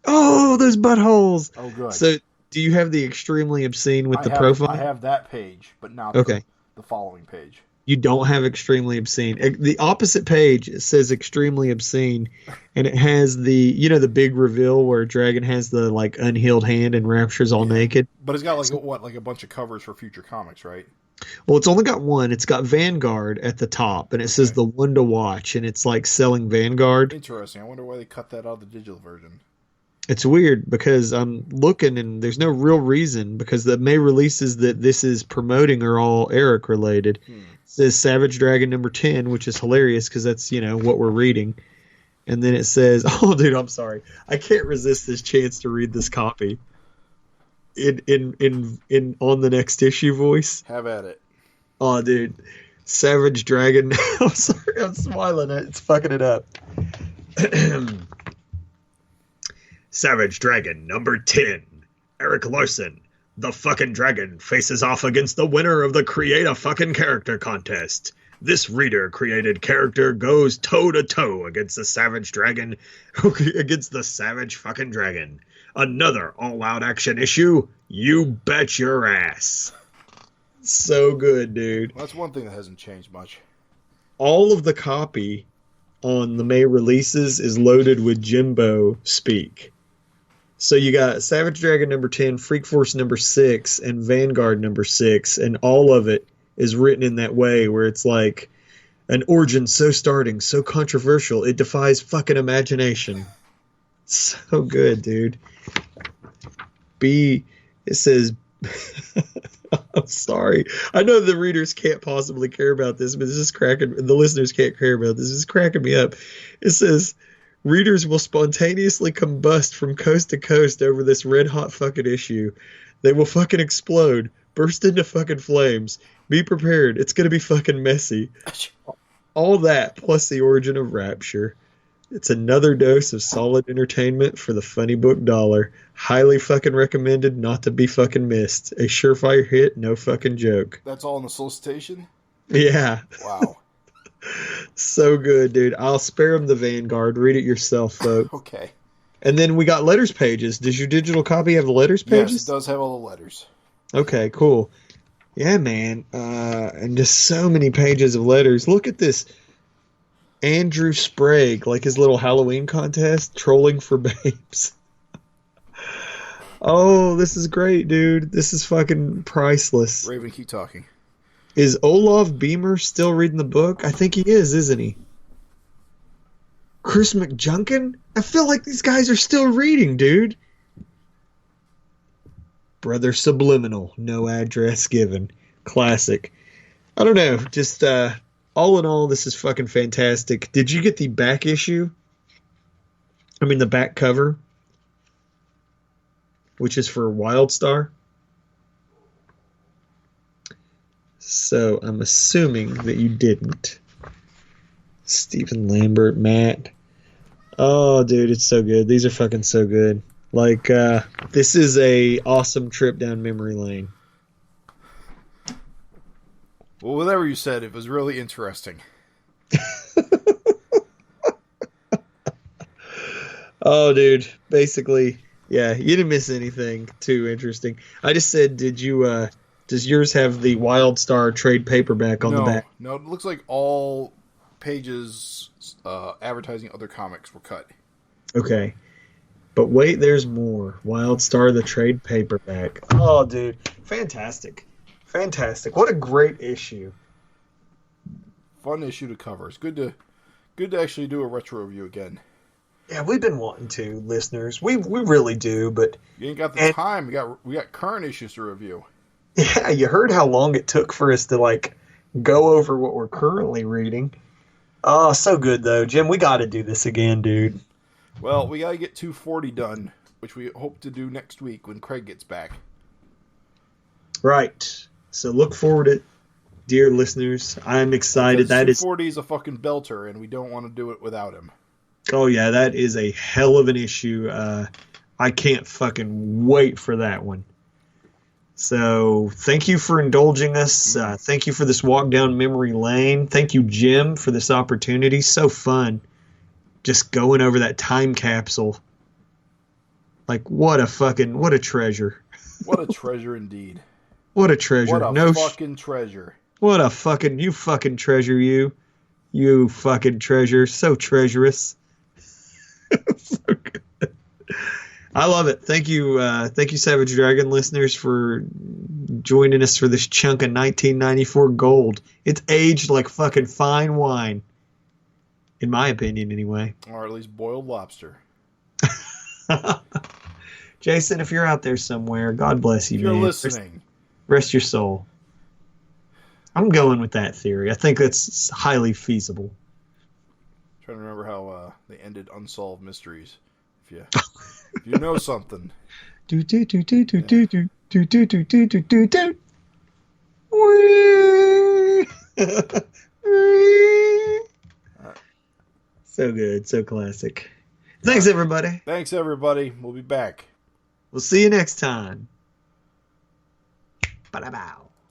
Oh, those buttholes! Oh, good. So, do you have the extremely obscene with the profile? I have that page, but not the following page. You don't have extremely obscene. The opposite page, it says extremely obscene, and it has the big reveal where Dragon has the unhealed hand and Rapture's all naked. But it's got a bunch of covers for future comics, right? Well, it's only got one. It's got Vanguard at the top, and it says the one to watch, and it's selling Vanguard. Interesting. I wonder why they cut that out of the digital version. It's weird because I'm looking and there's no real reason because the May releases that this is promoting are all Erik related. It says Savage Dragon number 10, which is hilarious because that's, what we're reading. And then it says, oh, dude, I'm sorry. I can't resist this chance to read this copy in on the next issue voice. Have at it. Oh, dude. Savage Dragon. I'm sorry. I'm smiling. It's fucking it up. Savage Dragon number 10. Erik Larsen, the fucking dragon, faces off against the winner of the Create a Fucking Character contest. This reader-created character goes toe-to-toe against the Savage Dragon, against the Savage fucking Dragon. Another all-out action issue? You bet your ass. So good, dude. Well, that's one thing that hasn't changed much. All of the copy on the May releases is loaded with Jimbo speak. So you got Savage Dragon number 10, Freak Force number 6, and Vanguard number 6, and all of it is written in that way where it's like an origin so starting, so controversial, it defies fucking imagination. So good, dude. It says, I'm sorry. I know the readers can't possibly care about this, but this is the listeners can't care about this. This is cracking me up. It says, readers will spontaneously combust from coast to coast over this red hot fucking issue. They will fucking explode, burst into fucking flames. Be prepared. It's going to be fucking messy. All that plus the origin of Rapture. It's another dose of solid entertainment for the funny book dollar. Highly fucking recommended, not to be fucking missed. A surefire hit, no fucking joke. That's all in the solicitation? Yeah. Wow. So good, dude. I'll spare him the Vanguard. Read it yourself, folks. Okay. And then we got letters pages. Does your digital copy have the letters pages? Yes, it does have all the letters. Okay, cool. Yeah, man. And just so many pages of letters. Look at this. Andrew Sprague, like his little Halloween contest, trolling for babes. Oh, this is great, dude. This is fucking priceless. Raven, keep talking. Is Olaf Beamer still reading the book? I think he is, isn't he? Chris McJunkin? I feel like these guys are still reading, dude. Brother Subliminal, no address given. Classic. I don't know, just all in all, this is fucking fantastic. Did you get the back issue? I mean, the back cover, which is for Wildstar. So I'm assuming that you didn't. Stephen Lambert, Matt. Oh, dude, it's so good. These are fucking so good. Like, this is a awesome trip down memory lane. Well, whatever you said, it was really interesting. Oh, dude. Basically, yeah, you didn't miss anything too interesting. I just said, does yours have the Wild Star trade paperback on the back? No, it looks like all pages advertising other comics were cut. Okay. But wait, there's more. Wild Star, the trade paperback. Oh, dude. Fantastic. Fantastic. What a great issue. Fun issue to cover. It's good to actually do a retro review again. Yeah, we've been wanting to, listeners. We really do, but you ain't got the time. We got current issues to review. Yeah, you heard how long it took for us to go over what we're currently reading. Oh, so good though, Jim. We got to do this again, dude. Well, we got to get 240 done, which we hope to do next week when Craig gets back. Right. So look forward to it, dear listeners. I'm excited. Because 240 is a fucking belter, and we don't want to do it without him. Oh, yeah, that is a hell of an issue. I can't fucking wait for that one. So thank you for indulging us. Thank you for this walk down memory lane. Thank you, Jim, for this opportunity. So fun. Just going over that time capsule. What a treasure. What a treasure indeed. What a treasure. What a fucking treasure. What a fucking, you fucking treasure, you. You fucking treasure. So treacherous. So good. I love it. Thank you, Savage Dragon listeners, for joining us for this chunk of 1994 gold. It's aged like fucking fine wine, in my opinion, anyway. Or at least boiled lobster. Jason, if you're out there somewhere, God bless you, if you're man. Listening. Rest your soul. I'm going with that theory. I think that's highly feasible. Trying to remember how they ended Unsolved Mysteries. If you know something. Do do do do do do do do do do do do do do. So good, so classic. Thanks, everybody. Thanks, everybody. We'll be back. We'll see you next time. Ba-da-bow.